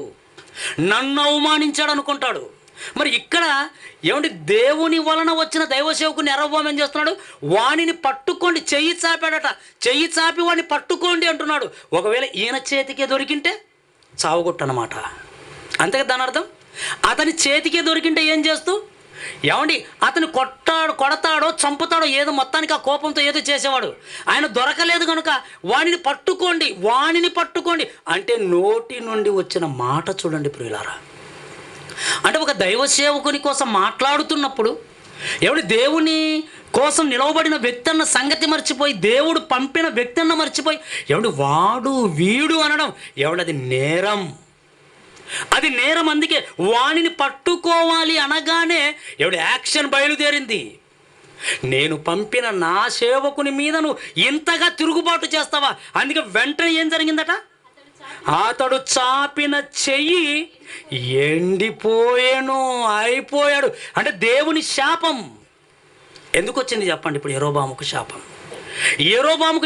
నన్ను అవమానించాడు అనుకుంటాడు. మరి ఇక్కడ దేవుని వలన వచ్చిన దైవ సేవకుని యెరోబాము ఏం చేస్తున్నాడు? వాణిని పట్టుకోండి, చెయ్యి చాపాడట, చెయ్యి చాపి వాడిని పట్టుకోండి అంటున్నాడు. ఒకవేళ ఈయన చేతికే దొరికింటే చావుగొట్టనమాట, అంతే కదా దాని అర్థం. అతని చేతికే దొరికింటే ఏం చేస్తూ అతను కొడతాడో చంపుతాడో, ఏదో మొత్తానికి ఆ కోపంతో ఏదో చేసేవాడు. ఆయన దొరకలేదు కనుక వాణిని పట్టుకోండి అంటే నోటి నుండి వచ్చిన మాట చూడండి ప్రియులారా. అంటే ఒక దైవ సేవకుని కోసం మాట్లాడుతున్నప్పుడు దేవుని కోసం నిలవబడిన వ్యక్తి అన్న సంగతి మర్చిపోయి, దేవుడు పంపిన వ్యక్తి అన్న మర్చిపోయి వాడు వీడు అనడం అది నేరం, అది నేరం. అందుకే వాణిని పట్టుకోవాలి అనగానే యాక్షన్ బయలుదేరింది. నేను పంపిన నా సేవకుని మీద నువ్వు ఇంతగా తిరుగుబాటు చేస్తావా? అందుకే వెంటనే ఏం జరిగిందట? అతడు చాపిన చెయ్యి ఎండిపోయాను, అయిపోయాడు. అంటే దేవుని శాపం ఎందుకు వచ్చింది చెప్పండి? ఇప్పుడు యెరోబాముకు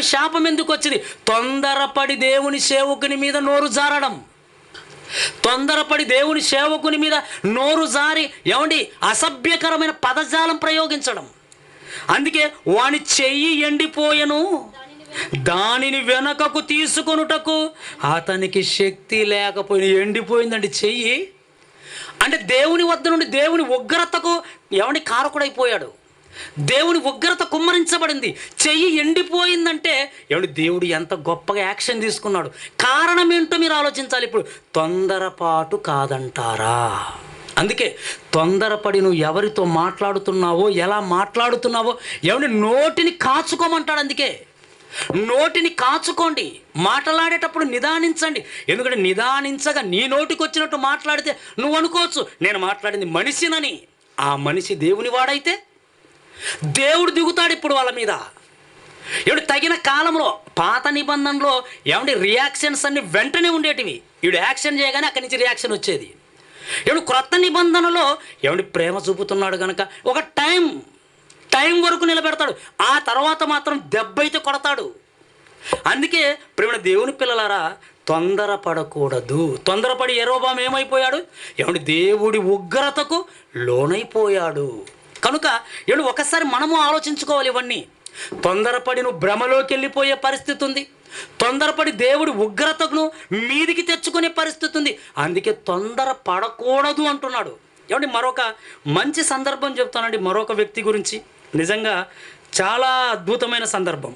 శాపం ఎందుకు వచ్చింది? తొందరపడి దేవుని సేవకుని మీద నోరు జారడం, తొందరపడి దేవుని సేవకుని మీద నోరు జారి అసభ్యకరమైన పదజాలం ప్రయోగించడం. అందుకే వాని చెయ్యి ఎండిపోయెను, దానిని వెనకకు తీసుకొనుటకు అతనికి శక్తి లేకపోయిన. ఎండిపోయిందండి చెయ్యి. అంటే దేవుని వద్ద నుండి దేవుని ఉగ్రతకు ఏమండి కారకుడైపోయాడు. దేవుని ఉగ్రత కుమ్మరించబడింది. చెయ్యి ఎండిపోయిందంటే ఏమండి దేవుడు ఎంత గొప్పగా యాక్షన్ తీసుకున్నాడు. కారణం ఏంటో మీరు ఆలోచించాలి. ఇప్పుడు తొందరపాటు కాదంటారా? అందుకే తొందరపడి నువ్వు ఎవరితో మాట్లాడుతున్నావో, ఎలా మాట్లాడుతున్నావో ఏమండి నోటిని కాచుకోమంటాడు. అందుకే నోటిని కాచుకోండి, మాట్లాడేటప్పుడు నిదానించండి. ఎందుకంటే నిదానించగా నీ నోటికి వచ్చినట్టు మాట్లాడితే నువ్వు అనుకోవచ్చు నేను మాట్లాడింది మనిషినని. ఆ మనిషి దేవుని వాడైతే దేవుడు దిగుతాడు ఇప్పుడు వాళ్ళ మీద. ఏమిటి తగిన కాలంలో పాత నిబంధనలో ఏమంటే రియాక్షన్స్ అన్ని వెంటనే ఉండేటివి. వీడు యాక్షన్ చేయగానే అక్కడి నుంచి రియాక్షన్ వచ్చేది. ఏమిటి క్రొత్త నిబంధనలో ఏమిటి ప్రేమ చూపుతున్నాడు కనుక ఒక టైం వరకు నిలబెడతాడు. ఆ తర్వాత మాత్రం దెబ్బ అయితే కొడతాడు. అందుకే ప్రేమ దేవుని పిల్లలారా, తొందరపడకూడదు. తొందరపడి యెరోబాము ఏమైపోయాడు? ఏమిటి దేవుడి ఉగ్రతకు లోనైపోయాడు. కనుక ఏడు ఒకసారి మనము ఆలోచించుకోవాలి. ఇవన్నీ తొందరపడి నువ్వు భ్రమలోకి వెళ్ళిపోయే పరిస్థితి ఉంది. తొందరపడి దేవుడి ఉగ్రతను మీదికి తెచ్చుకునే పరిస్థితి ఉంది. అందుకే తొందర పడకూడదు అంటున్నాడు. ఏమండి మరొక మంచి సందర్భం చెప్తానండి, మరొక వ్యక్తి గురించి. నిజంగా చాలా అద్భుతమైన సందర్భం.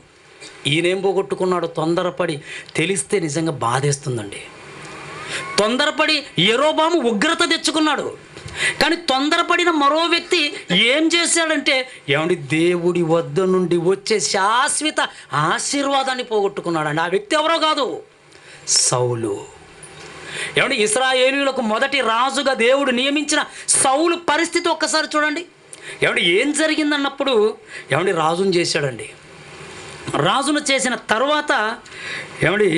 ఈయనేం పోగొట్టుకున్నాడు? తొందరపడి తెలిస్తే నిజంగా బాధేస్తుందండి. తొందరపడి యెరోబాము ఉగ్రత తెచ్చుకున్నాడు. కానీ తొందరపడిన మరో వ్యక్తి ఏం చేశాడంటే ఏమండి దేవుడి వద్ద నుండి వచ్చే శాశ్వత ఆశీర్వాదాన్ని పోగొట్టుకున్నాడండి. ఆ వ్యక్తి ఎవరో కాదు, సౌలు. ఏమండి ఇశ్రాయేలీయులకు మొదటి రాజుగా దేవుడు నియమించిన సౌలు పరిస్థితి ఒక్కసారి చూడండి. ఏమండి ఏం జరిగిందన్నప్పుడు ఏమండి రాజును చేశాడండి. రాజును చేసిన తర్వాత ఏమండి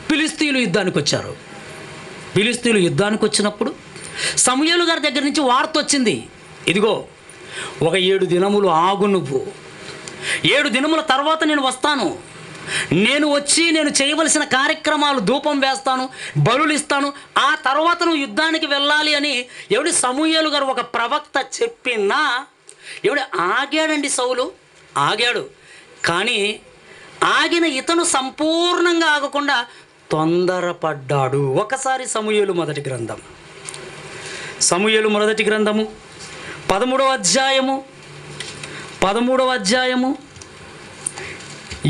ఫిలిష్తీయులు యుద్ధానికి వచ్చారు. ఫిలిష్తీయులు యుద్ధానికి వచ్చినప్పుడు సమూయేలు గారి దగ్గర నుంచి వార్త వచ్చింది, ఇదిగో ఒక 7 దినములు ఆగు, నువ్వు 7 దినముల తర్వాత నేను వస్తాను, నేను వచ్చి నేను చేయవలసిన కార్యక్రమాలు ధూపం వేస్తాను, బలులు ఇస్తాను, ఆ తర్వాత నువ్వు యుద్ధానికి వెళ్ళాలి అని ఎవడి సమూయేలు గారు ఒక ప్రవక్త చెప్పినా ఎవడి ఆగాడండి. సౌలు ఆగాడు. కానీ ఆగిన ఇతను సంపూర్ణంగా ఆగకుండా తొందరపడ్డాడు. ఒకసారి సమూయేలు మొదటి గ్రంథము 13వ అధ్యాయము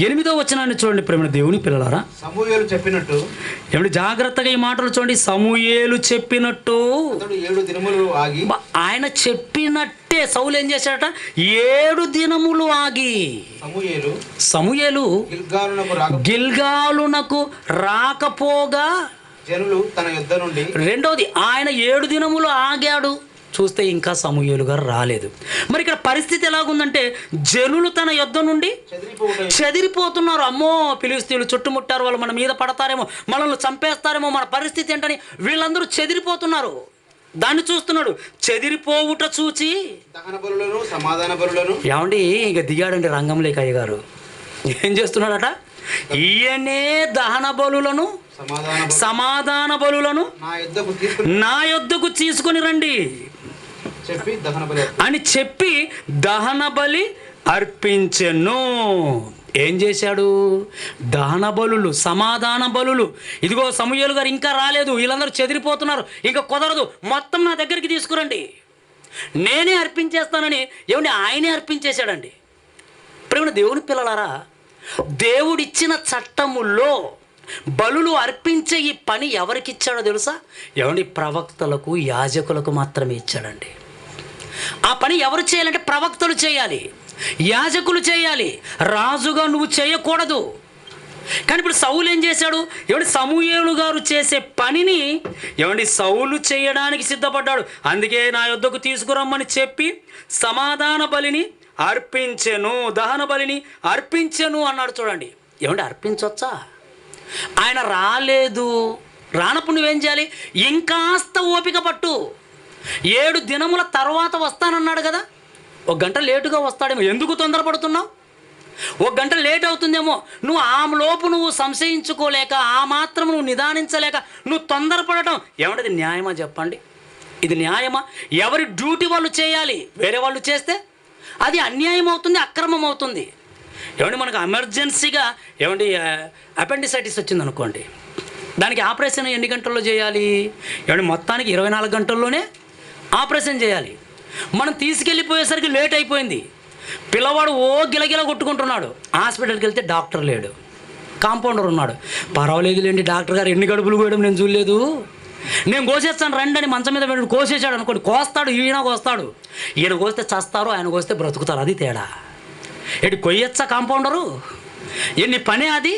8వ వచనాన్ని చూడండి ప్రేమ దేవుని పిల్లలారా. సమూయేలు చెప్పినట్టు ఏమిటి జాగ్రత్తగా ఈ మాటలు చూడండి. సమూయేలు చెప్పినట్టు 7 దినములు ఆగి, ఆయన చెప్పినట్టే సౌలు ఏం చేశాడట? 7 దినములు ఆగి సమూయేలు గిల్గాలునకు రాకపోగా జనులు తన యుద్ధ నుండి. రెండోది ఆయన 7 దినములు ఆగాడు. చూస్తే ఇంకా సమూయేలు గారు రాలేదు. మరి ఇక్కడ పరిస్థితి ఎలాగుందంటే జనులు తన యుద్ధ నుండి చెదిరిపోతున్నారు. అమ్మో ఫిలిష్తీయులు చుట్టుముట్టారు, వాళ్ళు మన మీద పడతారేమో, మనల్ని చంపేస్తారేమో, మన పరిస్థితి ఏంటని వీళ్ళందరూ చెదిరిపోతున్నారు. దాన్ని చూస్తున్నాడు. చెదిరిపోవుట చూచి దహన బలులను సమాధాన బలులను ఏమండి ఇక దిగాడండి రంగంలోకి. అయ్యగారు ఏం చేస్తున్నాడట? ఈయనే దహన బలులను సమాధాన బలులను నా యొద్దకు తీసుకుని రండి అని చెప్పి దహన బలి అర్పించెను. ఏం చేశాడు? దహన బలులు, సమాధాన బలులు. ఇదిగో సమూయేలు గారు ఇంకా రాలేదు, వీళ్ళందరూ చెదిరిపోతున్నారు, ఇంకా కుదరదు, మొత్తం నా దగ్గరికి తీసుకురండి, నేనే అర్పించేస్తానని ఏమండి ఆయనే అర్పించేశాడండి. ప్రేమ దేవుని పిల్లలారా, దేవుడిచ్చిన చట్టముల్లో బలులు అర్పించే ఈ పని ఎవరికి ఇచ్చాడో తెలుసా? ఏమండి ప్రవక్తలకు, యాజకులకు మాత్రమే ఇచ్చాడండి. ఆ పని ఎవరు చేయాలంటే ప్రవక్తలు చేయాలి, యాజకులు చేయాలి, రాజుగా నువ్వు చేయకూడదు. కానీ ఇప్పుడు సౌలు ఏం చేశాడు? ఏమండి సమూయేలు గారు చేసే పనిని ఏమండి సౌలు చేయడానికి సిద్ధపడ్డాడు. అందుకే నా యొద్దకు తీసుకురమ్మని చెప్పి సమాధాన బలిని అర్పించెను, దహన బలిని అర్పించెను అన్నాడు. చూడండి, ఏమండి అర్పించవచ్చా? ఆయన రాలేదు. రానప్పుడు నువ్వేం చేయాలి? ఇంకాస్త ఓపిక పట్టు. 7 దినముల తర్వాత వస్తానన్నాడు కదా, 1 గంట లేటుగా వస్తాడేమో, ఎందుకు తొందరపడుతున్నావు? 1 గంట లేట్ అవుతుందేమో, నువ్వు ఆమెలోపు నువ్వు సంశయించుకోలేక, ఆ మాత్రం నువ్వు నిదానించలేక నువ్వు తొందరపడటం ఏమంటే న్యాయమా చెప్పండి? ఇది న్యాయమా? ఎవరి డ్యూటీ వాళ్ళు చేయాలి, వేరే వాళ్ళు చేస్తే అది అన్యాయం అవుతుంది, అక్రమం అవుతుంది. ఏమండి మనకు ఎమర్జెన్సీగా ఏమండి అపెండిసైటిస్ వచ్చింది అనుకోండి, దానికి ఆపరేషన్ ఎన్ని గంటల్లో చేయాలి? ఏమంటే మొత్తానికి 24 గంటల్లోనే ఆపరేషన్ చేయాలి. మనం తీసుకెళ్ళిపోయేసరికి లేట్ అయిపోయింది. పిల్లవాడు గిలగిల కొట్టుకుంటున్నాడు. హాస్పిటల్కి వెళ్తే డాక్టర్ లేడు, కాంపౌండర్ ఉన్నాడు. పర్వాలేదులేండి డాక్టర్ గారు, ఎన్ని గడుపులు కోయడం నేను చూడలేదు, నేను కోసేస్తాను రండి అని మంచం మీద పెట్టి కోసేసాడు అనుకోండి. కోస్తాడు, ఈయన కోస్తాడు. ఈయన కోస్తే చస్తారు, ఆయన కోస్తే బ్రతుకుతారు. అది తేడా. ఎటు కొయ్యొచ్చా కాంపౌండరు? ఎన్ని పని అది?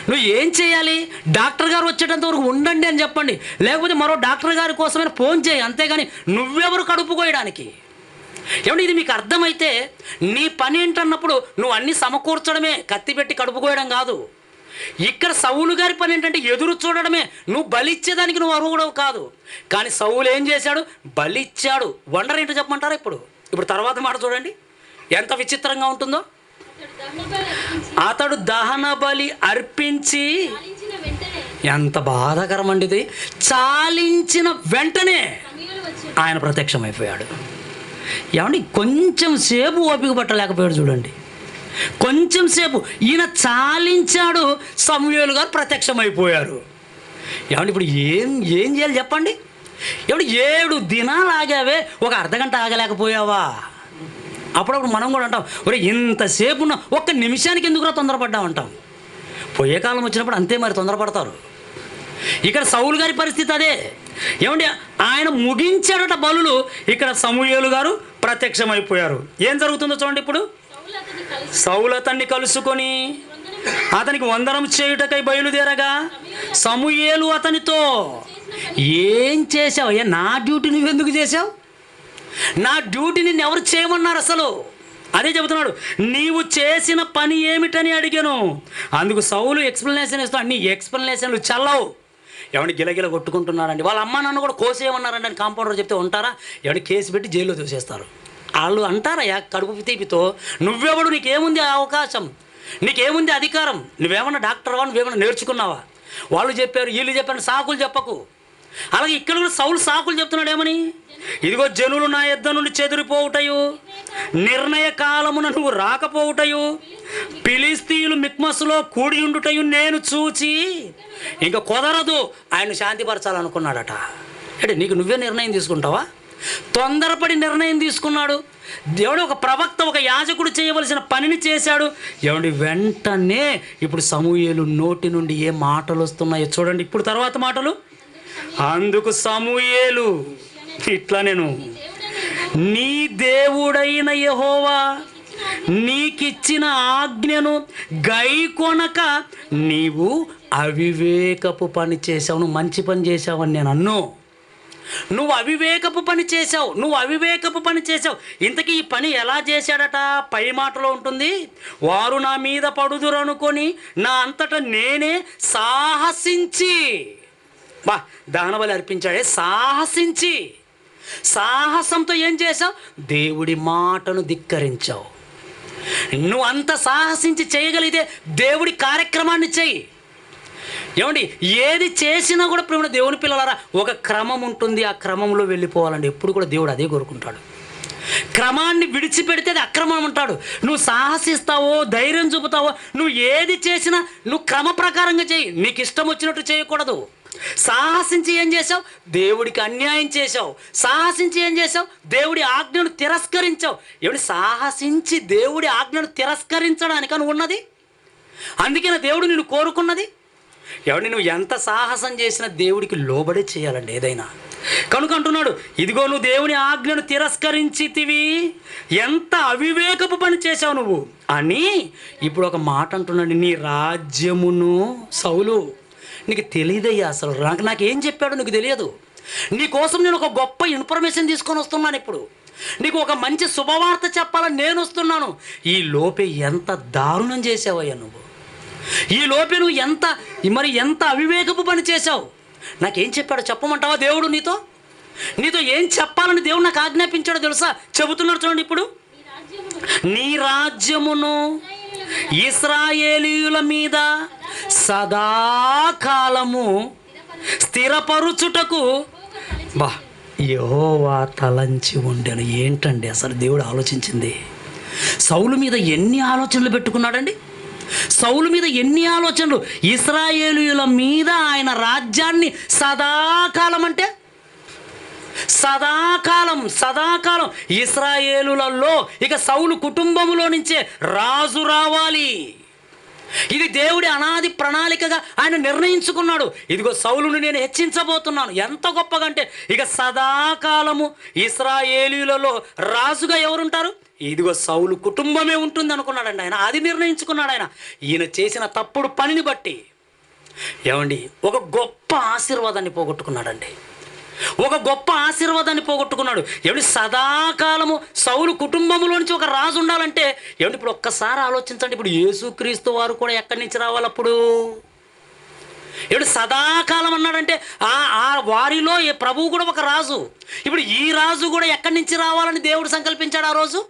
నువ్వు ఏం చేయాలి? డాక్టర్ గారు వచ్చేటంత వరకు ఉండండి అని చెప్పండి, లేకపోతే మరో డాక్టర్ గారి కోసమైనా ఫోన్ చేయి. అంతేగాని నువ్వెవరు కడుపు కోయడానికి? ఏమంటే ఇది మీకు అర్థమైతే నీ పని ఏంటన్నప్పుడు నువ్వు అన్నీ సమకూర్చడమే, కత్తి పెట్టి కడుపు కోయడం కాదు. ఇక్కడ సౌలు గారి పని ఏంటంటే ఎదురు చూడడమే. నువ్వు బలిచ్చేదానికి నువ్వు అర్హుడవు కాదు. కానీ సౌలు ఏం చేశాడు? బలిచ్చాడు. వండర్ ఏంటో చెప్పమంటారా? ఇప్పుడు తర్వాత మాట చూడండి ఎంత విచిత్రంగా ఉంటుందో. అతడు దహన బలి అర్పించి, ఎంత బాధాకరం అండి ఇది, చాలించిన వెంటనే ఆయన ప్రత్యక్షమైపోయాడు. ఏమండి కొంచెం సేపు ఓపిక పట్టలేకపోయాడు చూడండి. కొంచెం సేపు ఈయన చాలించాడు, సమూయేలు గారు ప్రత్యక్షమైపోయారు. ఏమండి ఇప్పుడు ఏం చేయాలి చెప్పండి? ఏమండి 7 దినాలు ఆగావే, ఒక అర్ధగంట ఆగలేకపోయావా? అప్పుడప్పుడు మనం కూడా అంటాం, ఒరే ఇంతసేపు ఉన్న ఒక్క నిమిషానికి ఎందుకురా తొందరపడ్డాం అంటాం. పోయే కాలం వచ్చినప్పుడు అంతే మరి తొందరపడతారు. ఇక్కడ సౌలు గారి పరిస్థితి అదే. ఏమండి ఆయన ముగించాడట బలులు, ఇక్కడ సమూయేలు గారు ప్రత్యక్షమైపోయారు. ఏం జరుగుతుందో చూడండి. ఇప్పుడు సౌలు అతన్ని కలుసుకొని అతనికి వందనం చేయుటకై బయలుదేరగా సమూయేలు అతనితో, ఏం చేసావు? నా డ్యూటీ నువ్వెందుకు చేసావు? నా డ్యూటీని ఎవరు చేయమన్నారు అసలు? అదే చెబుతున్నాడు, నీవు చేసిన పని ఏమిటని అడిగాను. అందుకు సౌలు ఎక్స్ప్లెనేషన్ ఇస్తాడు. నీ ఎక్స్ప్లెనేషన్లు చల్లవు. ఏమంటే గిలగిల కొట్టుకుంటున్నారండి. వాళ్ళ అమ్మ నాన్న కూడా కోసేయమన్నారండి అని కాంపౌండర్ చెప్తే ఉంటారా? ఏమంటే కేసు పెట్టి జైల్లో తోసేస్తారు. వాళ్ళు అంటారా కడుపు తీపితో, నువ్వెవడు, నీకేముంది అవకాశం, నీకేముంది అధికారం, నువ్వేమన్నా డాక్టర్వా, నువ్వేమన్నా నేర్చుకున్నావా? వాళ్ళు చెప్పారు, వీళ్ళు చెప్పారు, సాకులు చెప్పకు. అలాగే ఇక్కడ కూడా సౌలు సాకులు చెప్తున్నాడు. ఏమని? ఇదిగో జనులు నా యొద్ద నుండి చెదిరిపోవుటయు, నిర్ణయ కాలమున నువ్వు రాకపోవుటయు, ఫిలిష్తీయులు మిక్మసులో కూడి ఉండుటయు నేను చూచి ఇంకా కుదరదు, ఆయన శాంతిపరచాలనుకున్నాడట. అంటే నీకు నువ్వే నిర్ణయం తీసుకుంటావా? తొందరపడి నిర్ణయం తీసుకున్నాడు. దేవుడు ఒక ప్రవక్త, ఒక యాజకుడు చేయవలసిన పనిని చేశాడు. ఏమండి వెంటనే ఇప్పుడు సమూయేలు నోటి నుండి ఏ మాటలు వస్తున్నాయో చూడండి. ఇప్పుడు తర్వాత మాటలు. అందుకు సమూయేలు ఇట్లా, నేను నీ దేవుడైన యెహోవా నీకిచ్చిన ఆజ్ఞను గైకొనక నీవు అవివేకపు పని చేశావు. నువ్వు మంచి పని చేశావని నేను అన్ను. నువ్వు అవివేకపు పని చేశావు, నువ్వు అవివేకపు పని చేశావు. ఇంతకీ ఈ పని ఎలా చేశాడట? పై మాటలో ఉంటుంది, వారు నా మీద పడుదురు అనుకొని నా అంతటా నేనే సాహసించి, దహనబలి అర్పించాడే, సాహసించి. సాహసంతో ఏం చేశావు? దేవుడి మాటను ధిక్కరించావు. నువ్వు అంత సాహసించి చేయగలిగితే దేవుడి కార్యక్రమాన్ని చెయ్యి. ఏమండి ఏది చేసినా కూడా ప్రేమ దేవుని పిల్లలారా ఒక క్రమం ఉంటుంది, ఆ క్రమంలో వెళ్ళిపోవాలండి. ఎప్పుడు కూడా దేవుడు అదే కోరుకుంటాడు. క్రమాన్ని విడిచిపెడితే అది అక్రమం అంటాడు. నువ్వు సాహసిస్తావో, ధైర్యం చూపుతావో, నువ్వు ఏది చేసినా నువ్వు క్రమ ప్రకారంగా చేయి. నీకు ఇష్టం వచ్చినట్టు చేయకూడదు. సాహసించి ఏం చేసావు? దేవుడికి అన్యాయం చేసావు. సాహసించి ఏం చేసావు? దేవుడి ఆజ్ఞను తిరస్కరించావు. ఏమిటి? సాహసించి దేవుడి ఆజ్ఞను తిరస్కరించడానికి నువ్వు ఉన్నది. అందుకే నా దేవుడు నిన్ను కోరుకున్నది. ఎవడి నువ్వు ఎంత సాహసం చేసినా దేవుడికి లోబడే చేయాలండి ఏదైనా. కనుక అంటున్నాడు, ఇదిగో నువ్వు దేవుని ఆజ్ఞను తిరస్కరించితివి, ఎంత అవివేకపు పని చేశావు నువ్వు అని. ఇప్పుడు ఒక మాట అంటున్నాడు, నీ రాజ్యమును, సౌలు నీకు తెలియదయ్యా, అసలు నాకేం చెప్పాడు నీకు తెలియదు. నీకోసం నేను ఒక గొప్ప ఇన్ఫర్మేషన్ తీసుకొని వస్తున్నాను. ఇప్పుడు నీకు ఒక మంచి శుభవార్త చెప్పాలని నేను వస్తున్నాను. ఈ లోపే ఎంత దారుణం చేసావయ్యా నువ్వు. ఈ లోపే నువ్వు ఎంత అవివేకపు పని చేశావు. నాకేం చెప్పాడో చెప్పమంటావా? దేవుడు నీతో ఏం చెప్పాలని దేవుడు నాకు ఆజ్ఞాపించాడో తెలుసా? చెబుతున్నాడు చూడండి. ఇప్పుడు నీ రాజ్యమును ఇశ్రాయేలీయుల మీద సదాకాలము స్థిరపరుచుటకు యెహోవా తలంచి ఉండెను. ఏంటండి అసలు దేవుడు ఆలోచించింది? సౌలు మీద ఎన్ని ఆలోచనలు పెట్టుకున్నాడండి. సౌలు మీద ఎన్ని ఆలోచనలు. ఇశ్రాయేలీయుల మీద ఆయన రాజ్యాన్ని సదాకాలం, అంటే సదాకాలం సదాకాలం ఇశ్రాయేలులలో ఇక సౌలు కుటుంబములో నుంచే రాజు రావాలి. ఇది దేవుడి అనాది ప్రణాళికగా ఆయన నిర్ణయించుకున్నాడు. ఇదిగో సౌలును నేను హెచ్చించబోతున్నాను. ఎంత గొప్పగా అంటే ఇక సదాకాలము ఇశ్రాయేలీయులలో రాజుగా ఎవరుంటారు? ఇదిగో సౌలు కుటుంబమే ఉంటుంది అనుకున్నాడండి ఆయన. అది నిర్ణయించుకున్నాడు ఆయన. ఈయన చేసిన తప్పుడు పనిని బట్టి ఏమండి ఒక గొప్ప ఆశీర్వాదాన్ని పోగొట్టుకున్నాడండి. ఒక గొప్ప ఆశీర్వాదాన్ని పోగొట్టుకున్నాడు. ఏమిటి, సదాకాలము సౌలు కుటుంబంలో నుంచి ఒక రాజు ఉండాలంటే ఏమిటి, ఇప్పుడు ఒక్కసారి ఆలోచించండి. ఇప్పుడు యేసుక్రీస్తు వారు కూడా ఎక్కడి నుంచి రావాలి? అప్పుడు ఏమిటి సదాకాలం అన్నాడంటే ఆ వారిలో ఏ ప్రభువు కూడా ఒక రాజు. ఇప్పుడు ఈ రాజు కూడా ఎక్కడి నుంచి రావాలని దేవుడు సంకల్పించాడు ఆ రోజు?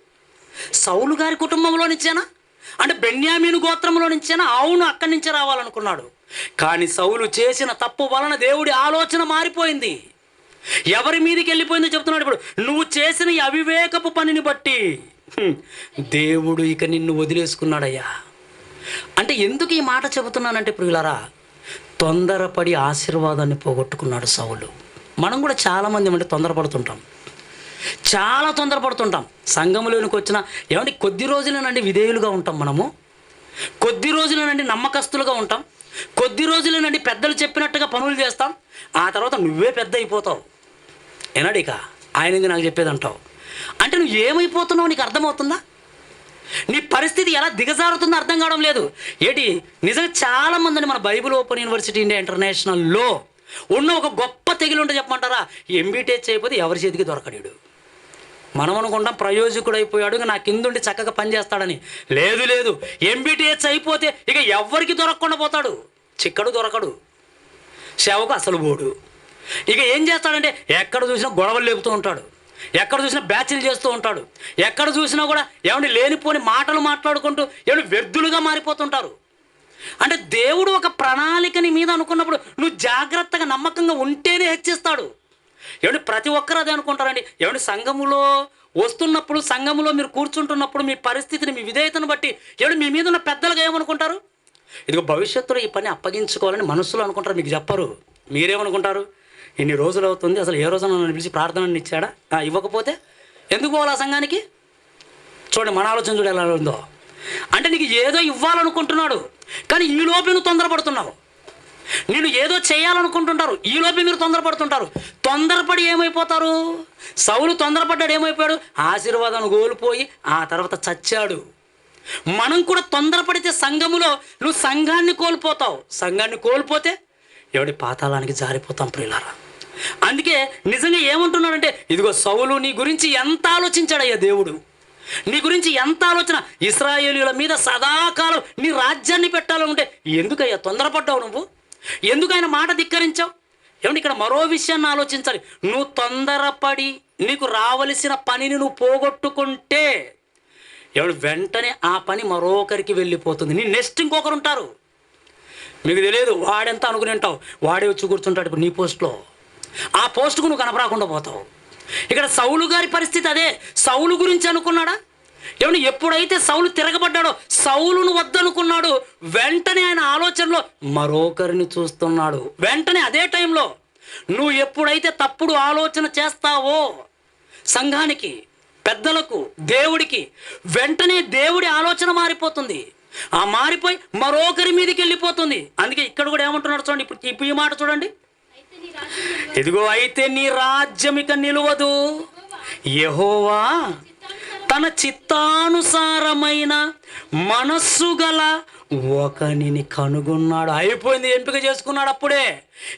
సౌలు గారి కుటుంబంలో నుంచేనా? అంటే బెన్యామీను గోత్రంలో నుంచేనా? అవును, అక్కడి నుంచి రావాలనుకున్నాడు. కానీ సౌలు చేసిన తప్పు వలన దేవుడి ఆలోచన మారిపోయింది. ఎవరి మీదకి వెళ్ళిపోయిందో చెప్తున్నాడు. ఇప్పుడు నువ్వు చేసిన ఈ అవివేకపు పనిని బట్టి దేవుడు ఇక నిన్ను వదిలేసుకున్నాడయ్యా. అంటే ఎందుకు ఈ మాట చెబుతున్నానంటే ప్రియులారా, తొందరపడి ఆశీర్వాదాన్ని పోగొట్టుకున్నాడు సౌలు. మనం కూడా చాలామంది అంటే తొందరపడుతుంటాం, చాలా తొందరపడుతుంటాం. సంఘములోనికి వచ్చిన ఏమంటే కొద్ది రోజులేనండి విధేయులుగా ఉంటాం మనము, కొద్ది రోజులేనండి నమ్మకస్తులుగా ఉంటాం, కొద్ది రోజులేనండి పెద్దలు చెప్పినట్టుగా పనులు చేస్తాం. ఆ తర్వాత నువ్వే పెద్ద అయిపోతావు. ఏనాడు ఇక ఆయన నాకు చెప్పేది అంటావు. అంటే నువ్వు ఏమైపోతున్నావు నీకు అర్థమవుతుందా? నీ పరిస్థితి ఎలా దిగజారుతుందో అర్థం కావడం లేదు. ఏంటి, నిజంగా చాలామందిని మన బైబిల్ ఓపెన్ యూనివర్సిటీ ఇండియా ఇంటర్నేషనల్లో ఉన్న ఒక గొప్ప తెగిలి ఉంటే చెప్పమంటారా, ఎంబీటీహెచ్ అయిపోతే ఎవరి చేతికి దొరకడు. మనం అనుకుంటాం ప్రయోజకుడు అయిపోయాడు, ఇక నా కిందుండి చక్కగా పనిచేస్తాడని. లేదు లేదు, ఎంబీటీహెచ్ అయిపోతే ఇక ఎవరికి దొరకకుండా పోతాడు. చిక్కడు దొరకడు, సేవకు అసలు పోడు. ఇక ఏం చేస్తాడంటే ఎక్కడ చూసినా గొడవలు లేపుతూ ఉంటాడు, ఎక్కడ చూసినా బ్యాచ్లు చేస్తూ ఉంటాడు, ఎక్కడ చూసినా కూడా ఏమంటే లేనిపోని మాటలు మాట్లాడుకుంటూ ఏమంటే వ్యర్థులుగా మారిపోతుంటారు. అంటే దేవుడు ఒక ప్రణాళికని మీద అనుకున్నప్పుడు నువ్వు జాగ్రత్తగా నమ్మకంగా ఉంటేనే హెచ్చిస్తాడు. ఏమంటే ప్రతి ఒక్కరు అదే అనుకుంటారండి. ఏమంటే సంఘములో వస్తున్నప్పుడు, సంఘములో మీరు కూర్చుంటున్నప్పుడు మీ పరిస్థితిని, మీ విధేయతను బట్టి ఏమంటే మీ మీద ఉన్న పెద్దలుగా ఏమనుకుంటారు? ఇదిగో భవిష్యత్తులో ఈ పని అప్పగించుకోవాలని మనసులో అనుకుంటారు, మీకు చెప్పరు. మీరేమనుకుంటారు? ఇన్ని రోజులు అవుతుంది, అసలు ఏ రోజున నన్ను పిలిచి ప్రార్థనని ఇచ్చాడా? ఇవ్వకపోతే ఎందుకు పోవాలి ఆ సంఘానికి? చూడండి మన ఆలోచన చూడ ఎలా ఉందో. అంటే నీకు ఏదో ఇవ్వాలనుకుంటున్నాడు, కానీ ఈ లోపే నువ్వు తొందరపడుతున్నావు. నేను ఏదో చేయాలనుకుంటుంటారు, ఈ లోపే మీరు తొందరపడుతుంటారు. తొందరపడి ఏమైపోతారు? సౌలు తొందరపడ్డాడు, ఏమైపోయాడు? ఆశీర్వాదాన్ని కోల్పోయి ఆ తర్వాత చచ్చాడు. మనం కూడా తొందరపడితే సంఘములో నువ్వు సంఘాన్ని కోల్పోతావు. సంఘాన్ని కోల్పోతే ఎవడి పాతాళానికి జారిపోతాం ప్రియులారా. అందుకే నిజంగా ఏమంటున్నాడంటే ఇదిగో సౌలు నీ గురించి ఎంత ఆలోచించాడయ్యా దేవుడు, నీ గురించి ఎంత ఆలోచన. ఇశ్రాయేలీయుల మీద సదాకాలం నీ రాజ్యాన్ని పెట్టాలనుకుంటే ఎందుకయ్యా తొందరపడ్డావు నువ్వు? ఎందుకు ఆయన మాట ధిక్కరించావు? ఏమంటే ఇక్కడ మరో విషయాన్ని ఆలోచించాలి. నువ్వు తొందరపడి నీకు రావలసిన పనిని నువ్వు పోగొట్టుకుంటే ఎవడు వెంటనే ఆ పని మరొకరికి వెళ్ళిపోతుంది. నీ నెక్స్ట్ ఇంకొకరు ఉంటారు, మీకు తెలియదు వాడెంత అనుకుని ఉంటావు, వాడే వచ్చి కూర్చుంటాడు ఇప్పుడు నీ పోస్ట్లో. ఆ పోస్టుకు నువ్వు కనపడకుండా పోతావు. ఇక్కడ సౌలు గారి పరిస్థితి అదే. సౌలు గురించి అనుకున్నాడా? ఏమన్నా ఎప్పుడైతే సౌలు తిరగబడ్డాడో, సౌలును వద్దనుకున్నాడు, వెంటనే ఆయన ఆలోచనలో మరొకరిని చూస్తున్నాడు. వెంటనే అదే టైంలో నువ్వు ఎప్పుడైతే తప్పుడు ఆలోచన చేస్తావో సంఘానికి, పెద్దలకు, దేవుడికి, వెంటనే దేవుడి ఆలోచన మారిపోతుంది. ఆ మారిపోయి మరొకరి మీదకి వెళ్ళిపోతుంది. అందుకే ఇక్కడ కూడా ఏమంటున్నాడు చూడండి, ఇప్పుడు ఈ మాట చూడండి. ఇదిగో అయితే నీ రాజ్యం ఇక నిలువదు, యెహోవా తన చిత్తానుసారమైన మనస్సు గల ఒకనిని కనుగొన్నాడు. అయిపోయింది, ఎంపిక చేసుకున్నాడు అప్పుడే.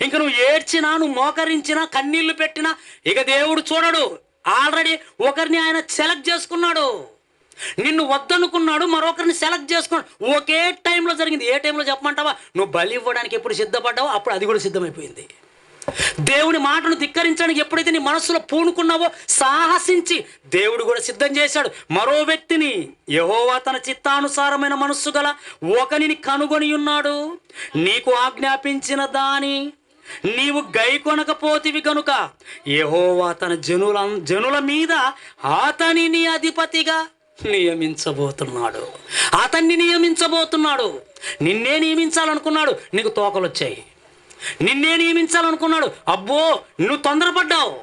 ఇంక నువ్వు ఏడ్చినా, నువ్వు మోకరించినా, కన్నీళ్లు పెట్టినా ఇక దేవుడు చూడడు. ఆల్రెడీ ఒకరిని ఆయన సెలెక్ట్ చేసుకున్నాడు. నిన్ను వద్దనుకున్నాడు, మరొకరిని సెలెక్ట్ చేసుకున్నాడు. ఒకే టైంలో జరిగింది. ఏ టైంలో చెప్పమంటావా? నువ్వు బలి ఇవ్వడానికి ఎప్పుడు సిద్ధపడ్డావో అప్పుడు అది కూడా సిద్ధమైపోయింది. దేవుని మాటను ధిక్కరించడానికి ఎప్పుడైతే నీ మనస్సులో పూనుకున్నావో, సాహసించి దేవుడు కూడా సిద్ధం చేశాడు మరో వ్యక్తిని. యెహోవా తన చిత్తానుసారమైన మనస్సు గల ఒకనిని కనుగొని ఉన్నాడు. నీకు ఆజ్ఞాపించిన దాని నీవు గైకొనకపోతివి కనుక యెహోవా తన జనుల మీద అతనిని అధిపతిగా నియమించబోతున్నాడు. అతన్ని నియమించబోతున్నాడు. నిన్నే నియమించాలనుకున్నాడు, నీకు తోకలు వచ్చాయి. నిన్నే నియమించాలనుకున్నాడు, అబ్బో నువ్వు తొందరపడ్డావు,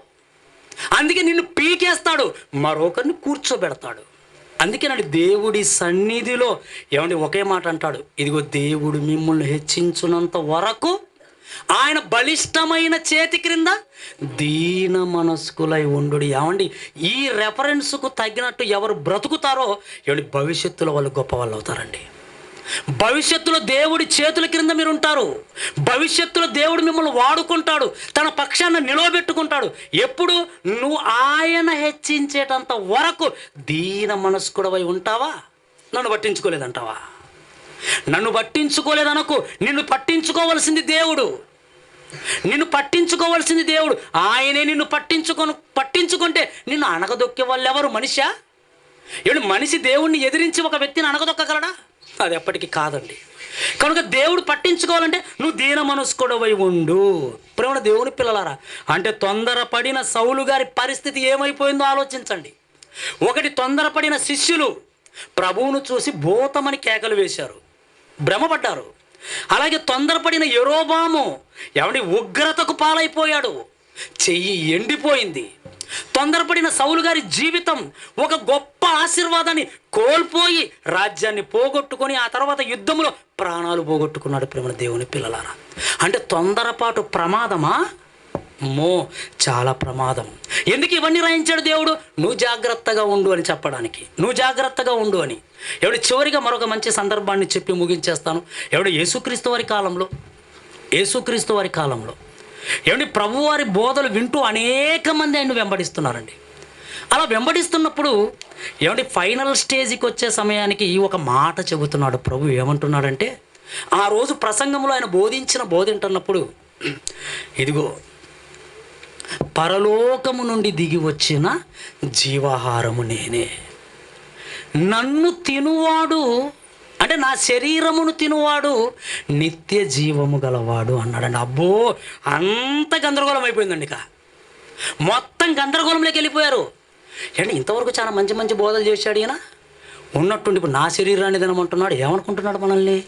అందుకే నిన్ను పీకేస్తాడు, మరొకరిని కూర్చోబెడతాడు. అందుకేనండి దేవుడి సన్నిధిలో ఏమండి ఒకే మాట అంటాడు, ఇదిగో దేవుడు మిమ్మల్ని హెచ్చించున్నంత వరకు ఆయన బలిష్టమైన చేతి క్రింద దీన మనస్కులై ఉండు. ఏమండి ఈ రెఫరెన్స్కు తగినట్టు ఎవరు బ్రతుకుతారో ఏమండి భవిష్యత్తులో వాళ్ళు గొప్ప వాళ్ళు అవుతారండి. భవిష్యత్తులో దేవుడి చేతుల క్రింద మీరు ఉంటారు. భవిష్యత్తులో దేవుడు మిమ్మల్ని వాడుకుంటాడు, తన పక్షాన్ని నిలవబెట్టుకుంటాడు. ఎప్పుడు నువ్వు ఆయన హెచ్చించేటంత వరకు దీన మనస్కుడవై ఉంటావా? నన్ను పట్టించుకోలేదంటావా? నన్ను పట్టించుకోలేదనకు, నిన్ను పట్టించుకోవలసింది దేవుడు. నిన్ను పట్టించుకోవలసింది దేవుడు. ఆయనే నిన్ను పట్టించుకుంటే నిన్ను అణగదొక్కే వాళ్ళు ఎవరు? మనిషా? ఏడు మనిషి దేవుణ్ణి ఎదిరించి ఒక వ్యక్తిని అణగదొక్కగలడా? అది ఎప్పటికీ కాదండి. కనుక దేవుడు పట్టించుకోవాలంటే నువ్వు దీన మనస్కుడవై ఉండు. ప్రేమ దేవుని పిల్లలారా, అంటే తొందరపడిన సౌలు గారి పరిస్థితి ఏమైపోయిందో ఆలోచించండి. ఒకటి, తొందరపడిన శిష్యులు ప్రభువును చూసి భూతమని కేకలు వేశారు, భ్రమపడ్డారు. అలాగే తొందరపడిన యెరోబాము ఏమండి ఉగ్రతకు పాలైపోయాడు, చెయ్యి ఎండిపోయింది. తొందరపడిన సౌలు గారి జీవితం ఒక గొప్ప ఆశీర్వాదాన్ని కోల్పోయి రాజ్యాన్ని పోగొట్టుకొని ఆ తర్వాత యుద్ధంలో ప్రాణాలు పోగొట్టుకున్నాడు. ప్రేమ దేవుని పిల్లలారా, అంటే తొందరపాటు ప్రమాదమా? చాలా ప్రమాదం. ఎందుకు ఇవన్నీ రాయించాడు దేవుడు? నువ్వు జాగ్రత్తగా ఉండు అని చెప్పడానికి, నువ్వు జాగ్రత్తగా ఉండు అని. ఎవడు చివరిగా మరొక మంచి సందర్భాన్ని చెప్పి ముగించేస్తాను. ఎవడు యేసుక్రీస్తు వారి కాలంలో ఏమండి ప్రభువారి బోధలు వింటూ అనేక మంది ఆయన వెంబడిస్తున్నారండి. అలా వెంబడిస్తున్నప్పుడు ఏమండి ఫైనల్ స్టేజ్కి వచ్చే సమయానికి ఒక మాట చెబుతున్నాడు ప్రభు. ఏమంటున్నాడంటే, ఆ రోజు ప్రసంగంలో ఆయన బోధించిన బోధింటున్నప్పుడు, ఇదిగో పరలోకము నుండి దిగి వచ్చిన జీవాహారము నేనే, నన్ను తినువాడు అంటే నా శరీరమును తినువాడు నిత్య జీవము గలవాడు అన్నాడండి. అబ్బో, అంత గందరగోళం అయిపోయిందండి. ఇక మొత్తం గందరగోళంలోకి వెళ్ళిపోయారు. ఏంటి ఇంతవరకు చాలా మంచి మంచి బోధలు చేశాడు ఈయన, ఉన్నట్టుండి ఇప్పుడు నా శరీరాన్ని తినమంటున్నాడు. ఏమనుకుంటున్నాడు మనల్ని?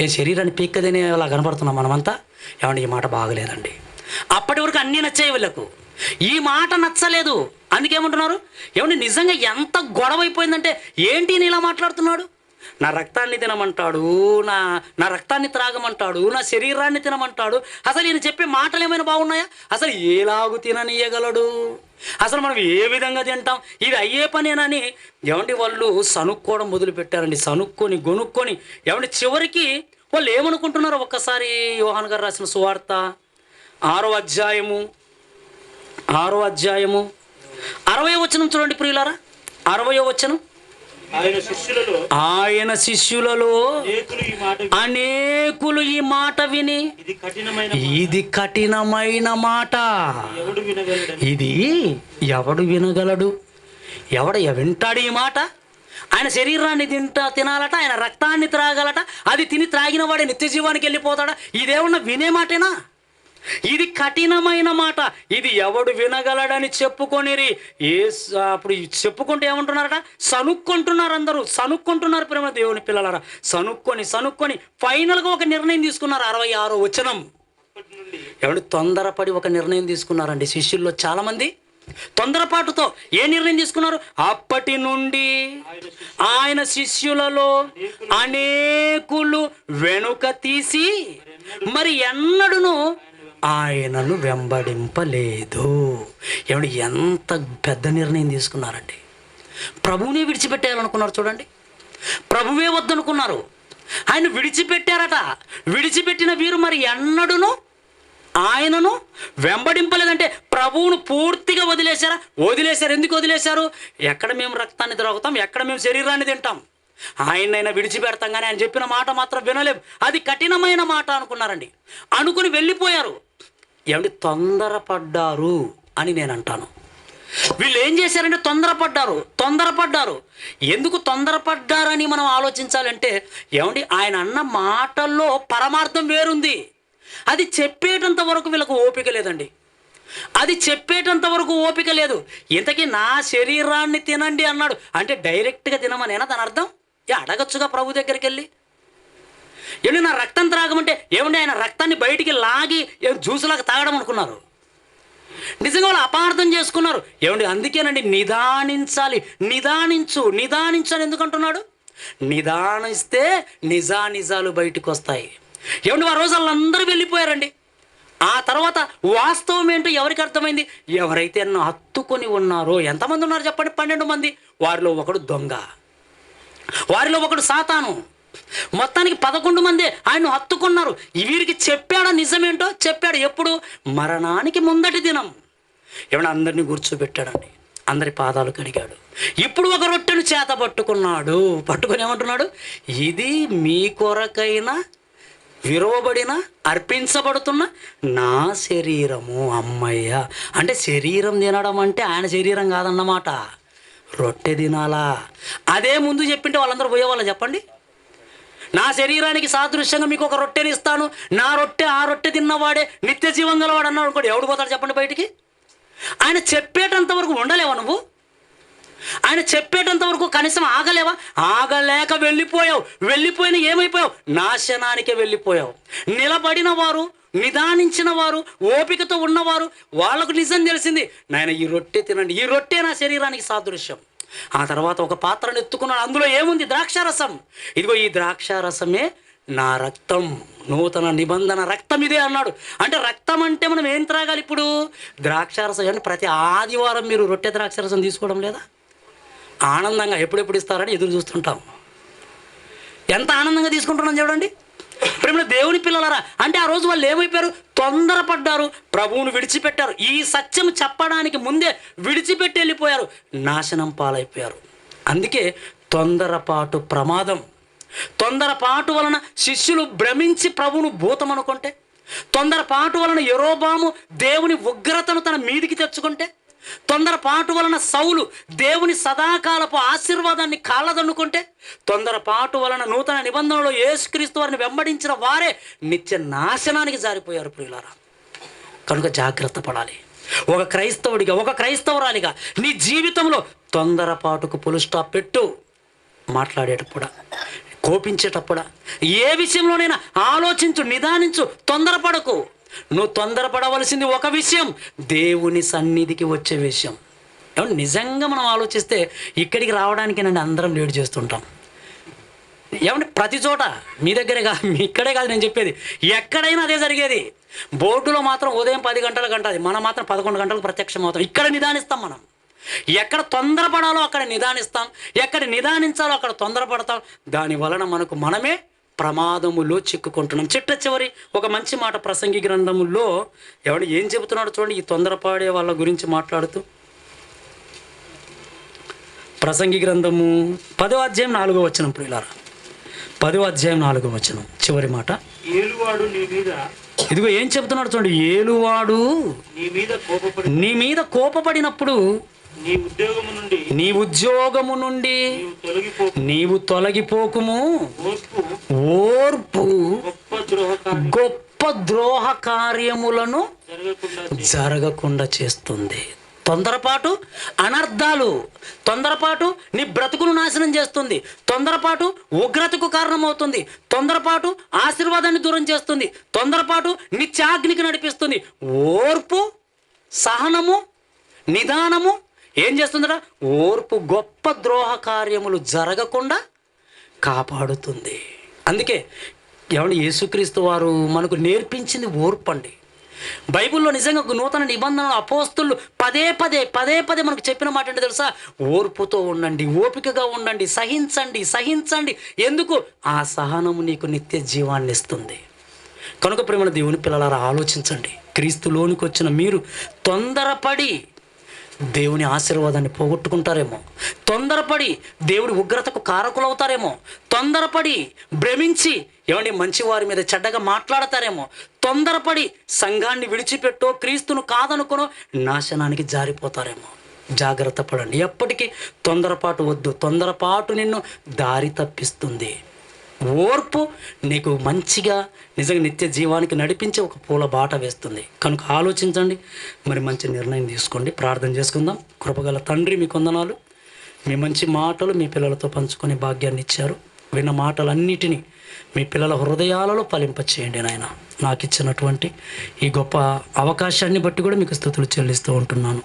ఏ శరీరాన్ని పీక్కదనే అలా కనపడుతున్నాం మనమంతా. ఏమండి ఈ మాట బాగలేదండి. అప్పటి వరకు అన్నీ నచ్చాయి వీళ్ళకు, ఈ మాట నచ్చలేదు. అందుకేమంటున్నారు? ఏమండి నిజంగా ఎంత గొడవ అయిపోయిందంటే, ఏంటి నేను ఇలా మాట్లాడుతున్నాడు? నా రక్తాన్ని తినమంటాడు, నా రక్తాన్ని త్రాగమంటాడు, నా శరీరాన్ని తినమంటాడు. అసలు ఈయన చెప్పే మాటలు ఏమైనా బాగున్నాయా? అసలు ఏలాగు తిననీయగలడు? అసలు మనం ఏ విధంగా తింటాం? ఇది అయ్యే పనేనని ఏమండి వాళ్ళు సనుక్కోవడం మొదలుపెట్టారండి. సనుక్కొని గొనుక్కొని ఏమండి చివరికి వాళ్ళు ఏమనుకుంటున్నారో ఒక్కసారి యోహాను గారు రాసిన సువార్త 6వ అధ్యాయము 60వ వచనం చూడండి ప్రియులారా. 60వ వచనం, ఆయన శిష్యులలో అనేకులు ఈ మాట విని, ఇది కఠినమైన మాట, ఇది ఎవడు వినగలడు? వింటాడు ఈ మాట? ఆయన శరీరాన్ని తినాలట, ఆయన రక్తాన్ని త్రాగాలట, అది తిని త్రాగిన వాడే నిత్య జీవానికి వెళ్ళిపోతాడా? ఇదేమన్నా వినే మాటేనా? ఇది కఠినమైన మాట, ఇది ఎవడు వినగలడని చెప్పుకొనిరి. అప్పుడు చెప్పుకుంటే ఏమంటున్నారట? సనుక్కుంటున్నారు, అందరూ సనుక్కుంటున్నారు. ప్రేమ దేవుని పిల్లలారా, సనుక్కొని ఫైనల్గా ఒక నిర్ణయం తీసుకున్నారు. 66వ వచనం, ఎవడు తొందరపడి ఒక నిర్ణయం తీసుకున్నారండి. శిష్యుల్లో చాలామంది తొందరపాటుతో ఏ నిర్ణయం తీసుకున్నారు? అప్పటి నుండి ఆయన శిష్యులలో అనేకులు వెనుక తీసి మరి ఎన్నడూను ఆయనను వెంబడింపలేదు. ఏమంటే ఎంత పెద్ద నిర్ణయం తీసుకున్నారండి. ప్రభువునే విడిచిపెట్టారనుకున్నారు. చూడండి, ప్రభువే వద్దనుకున్నారు, ఆయన విడిచిపెట్టారట. విడిచిపెట్టిన వీరు మరి ఎన్నడూను ఆయనను వెంబడింపలేదంటే ప్రభువును పూర్తిగా వదిలేశారు. ఎందుకు వదిలేశారు? ఎక్కడ మేము రక్తాన్ని త్రాగుతాం, ఎక్కడ మేము శరీరాన్ని తింటాం, ఆయనైనా విడిచిపెడతాం కానీ ఆయన చెప్పిన మాట మాత్రం వినలేము. అది కఠినమైన మాట అనుకున్నారండి. అనుకుని వెళ్ళిపోయారు. ఏమంటే తొందరపడ్డారు అని నేను అంటాను. వీళ్ళు ఏం చేశారంటే తొందరపడ్డారు. ఎందుకు తొందరపడ్డారని మనం ఆలోచించాలంటే, ఏమండి ఆయన అన్న మాటల్లో పరమార్థం వేరుంది. అది చెప్పేటంత వరకు వీళ్ళకు ఓపిక లేదండి. అది చెప్పేటంత వరకు ఓపిక లేదు. ఇంతకీ నా శరీరాన్ని తినండి అన్నాడు అంటే డైరెక్ట్గా తినమనేనా దాని అర్థం? అడగచ్చుగా ప్రభు దగ్గరికి వెళ్ళి. ఏమండి నా రక్తం త్రాగమంటే ఏమండి ఆయన రక్తాన్ని బయటికి లాగి జ్యూసులాగా తాగడం అనుకున్నారు. నిజంగా వాళ్ళు అపార్థం చేసుకున్నారు. ఏమండి అందుకేనండి నిదానించాలి. నిదానించు అని ఎందుకంటున్నాడు? నిదానిస్తే నిజాలు బయటకు వస్తాయి. ఏమండి ఆ రోజు వాళ్ళందరూ వెళ్ళిపోయారండి. ఆ తర్వాత వాస్తవం ఏంటో ఎవరికి అర్థమైంది? ఎవరైతే నన్ను హత్తుకొని ఉన్నారో, ఎంతమంది ఉన్నారు చెప్పండి? 12 మంది. వారిలో ఒకడు దొంగ, వారిలో ఒకడు సాతాను. మొత్తానికి 11 మంది ఆయన హత్తుకున్నారు. వీరికి చెప్పాడా నిజమేంటో? చెప్పాడు. ఎప్పుడు? మరణానికి ముందటి దినం. ఏమన్నా అందరినీ కూర్చోబెట్టాడండి, అందరి పాదాలు కడిగాడు. ఇప్పుడు ఒక రొట్టెను చేత పట్టుకొని ఏమంటున్నాడు? ఇది మీ కొరకైనా విరవబడిన అర్పించబడుతున్న నా శరీరము. అమ్మయ్య అంటే శరీరం తినడం అంటే ఆయన శరీరం కాదన్నమాట, రొట్టె తినాలా. అదే ముందు చెప్పింటే వాళ్ళందరూ పోయేవాళ్ళ చెప్పండి? నా శరీరానికి సాదృశ్యంగా మీకు ఒక రొట్టెని ఇస్తాను, నా రొట్టె ఆ రొట్టె తిన్నవాడే నిత్య జీవం గలవాడు అన్నాడు అనుకోండి, ఎవడు పోతాడు చెప్పండి బయటికి? ఆయన చెప్పేటంత వరకు ఉండలేవా నువ్వు? ఆయన చెప్పేటంత వరకు కనీసం ఆగలేవా? ఆగలేక వెళ్ళిపోయిన ఏమైపోయావు? నాశనానికే వెళ్ళిపోయావు. నిలబడిన వారు, నిదానించిన వారు, ఓపికతో ఉన్నవారు, వాళ్ళకు నిజం తెలిసింది. నాయన ఈ రొట్టె తినండి, ఈ రొట్టె నా శరీరానికి సాదృశ్యం. ఆ తర్వాత ఒక పాత్రను ఎత్తుకున్నాడు. అందులో ఏముంది? ద్రాక్షారసం. ఇదిగో ఈ ద్రాక్షారసమే నా రక్తం, నూతన నిబంధన రక్తం ఇదే అన్నాడు. అంటే రక్తం అంటే మనం ఏం త్రాగాలి ఇప్పుడు? ద్రాక్షారసం. అంటే ప్రతి ఆదివారం మీరు రొట్టె ద్రాక్షారసం తీసుకోవడం లేదా? ఆనందంగా ఎప్పుడెప్పుడు ఇస్తారని ఎదురు చూస్తుంటాం. ఎంత ఆనందంగా తీసుకుంటున్నాం చూడండి. ఇప్పుడు దేవుని పిల్లలారా, అంటే ఆ రోజు వాళ్ళు ఏమైపోయారు? తొందరపడ్డారు, ప్రభువును విడిచిపెట్టారు. ఈ సత్యం చెప్పడానికి ముందే విడిచిపెట్టి వెళ్ళిపోయారు, నాశనం పాలైపోయారు. అందుకే తొందరపాటు ప్రమాదం. తొందరపాటు వలన శిష్యులు భ్రమించి ప్రభువును భూతం అనుకుంటే, తొందరపాటు వలన యెరోబాము దేవుని ఉగ్రతను తన మీదికి తెచ్చుకుంటే, తొందరపాటు వలన సౌలు దేవుని సదాకాలపు ఆశీర్వాదాన్ని కాళ్ళదన్నుకుంటే, తొందరపాటు వలన నూతన నిబంధనలో యేసుక్రీస్తు వారిని వెంబడించిన వారే నిత్య నాశనానికి జారిపోయారు ప్రియులారా. కనుక జాగ్రత్త పడాలి. ఒక క్రైస్తవుడిగా, ఒక క్రైస్తవురాలిగా నీ జీవితంలో తొందరపాటుకు ఫుల్ స్టాప్ పెట్టు. మాట్లాడేటప్పుడా, కోపించేటప్పుడా, ఏ విషయంలోనైనా ఆలోచించు, నిదానించు, తొందరపడకు. నువ్వు తొందరపడవలసింది ఒక విషయం, దేవుని సన్నిధికి వచ్చే విషయం. ఏమన్నా నిజంగా మనం ఆలోచిస్తే ఇక్కడికి రావడానికి నన్ను అందరం లేట్ చేస్తుంటాం. ఏమంటే ప్రతి చోట, మీ దగ్గరే కాదు, ఇక్కడే కాదు నేను చెప్పేది, ఎక్కడైనా అదే జరిగేది. బోర్డులో మాత్రం ఉదయం 10 గంటలకు అంటది, మనం మాత్రం 11 గంటలకు ప్రత్యక్షం అవుతాం. ఇక్కడ నిదానిస్తాం మనం. ఎక్కడ తొందరపడాలో అక్కడ నిదానిస్తాం, ఎక్కడ నిదానించాలో అక్కడ తొందరపడతాం. దాని వలన మనకు మనమే ప్రమాదములో చిక్కుకుంటున్నాం. చిట్ట చివరి ఒక మంచి మాట ప్రసంగి గ్రంథముల్లో ఏం చెబుతున్నాడు చూడండి, ఈ తొందరపడే వాళ్ళ గురించి మాట్లాడుతూ. ప్రసంగి గ్రంథము 10వ అధ్యాయం 4వ వచనం ప్రియులారా, 10వ అధ్యాయం 4వ వచనం చివరి మాట. ఏలువాడు నీ మీద, ఇదిగో ఏం చెబుతున్నాడు చూడండి, ఏలువాడు నీ మీద కోపపడినప్పుడు నీ ఉద్యోగము నుండి నీవు తొలగిపోకుము. ఓర్పు గొప్ప ద్రోహ కార్యములను జరగకుండా చేస్తుంది. తొందరపాటు అనర్థాలు, తొందరపాటు నీ బ్రతుకును నాశనం చేస్తుంది, తొందరపాటు ఉగ్రతకు కారణమవుతుంది, తొందరపాటు ఆశీర్వాదాన్ని దూరం చేస్తుంది, తొందరపాటు నిత్యాగ్నికి నడిపిస్తుంది. ఓర్పు, సహనము, నిదానము ఏం చేస్తుందట? ఓర్పు గొప్ప ద్రోహ కార్యములు జరగకుండా కాపాడుతుంది. అందుకే యేసుక్రీస్తు వారు మనకు నేర్పించింది ఓర్పు అండి. బైబిల్లో నిజంగా నూతన నిబంధనలు అపోస్తులు పదే పదే మనకు చెప్పిన మాట ఏంటో తెలుసా? ఓర్పుతో ఉండండి, ఓపికగా ఉండండి, సహించండి. ఎందుకు? ఆ సహనము నీకు నిత్య జీవాన్ని ఇస్తుంది. కనుక ప్రేమల దేవుని పిల్లలారా ఆలోచించండి. క్రీస్తులోనికి వచ్చిన మీరు తొందరపడి దేవుని ఆశీర్వాదాన్ని పోగొట్టుకుంటారేమో, తొందరపడి దేవుడి ఉగ్రతకు కారకులవుతారేమో, తొందరపడి భ్రమించి మంచి వారి మీద చెడ్డగా మాట్లాడతారేమో, తొందరపడి సంఘాన్ని విడిచిపెట్టో క్రీస్తును కాదనుకునో నాశనానికి జారిపోతారేమో. జాగ్రత్త పడండి. ఎప్పటికీ తొందరపాటు వద్దు. తొందరపాటు నిన్ను దారి తప్పిస్తుంది. ఓర్పు నీకు మంచిగా నిజంగా నిత్య జీవానికి నడిపించే ఒక పూల బాట వేస్తుంది. కనుక ఆలోచించండి, మరి మంచి నిర్ణయం తీసుకోండి. ప్రార్థన చేసుకుందాం. కృపగల తండ్రి, మీ వందనాలు. మీ మంచి మాటలు మీ పిల్లలతో పంచుకునే భాగ్యాన్ని ఇచ్చారు. విన్న మాటలన్నిటినీ మీ పిల్లల హృదయాలలో ఫలింపచేయండి నాయన. నాకు ఇచ్చినటువంటి ఈ గొప్ప అవకాశాన్ని బట్టి కూడా మీకు స్తుతులు చెల్లిస్తూ ఉంటున్నాను.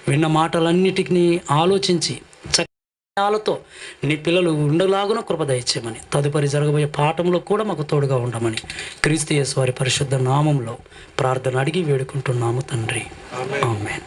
విన్న మాటలన్నిటినీ ఆలోచించి చక్రాలతో నీ పిల్లలు ఉండలాగున కృప దయచేయమని, తదుపరి జరగబోయే పాఠంలో కూడా మాకు తోడుగా ఉండమని క్రీస్తు యేసు వారి పరిశుద్ధ నామంలో ప్రార్థన అడిగి వేడుకుంటున్నాము తండ్రి. ఆమేన్.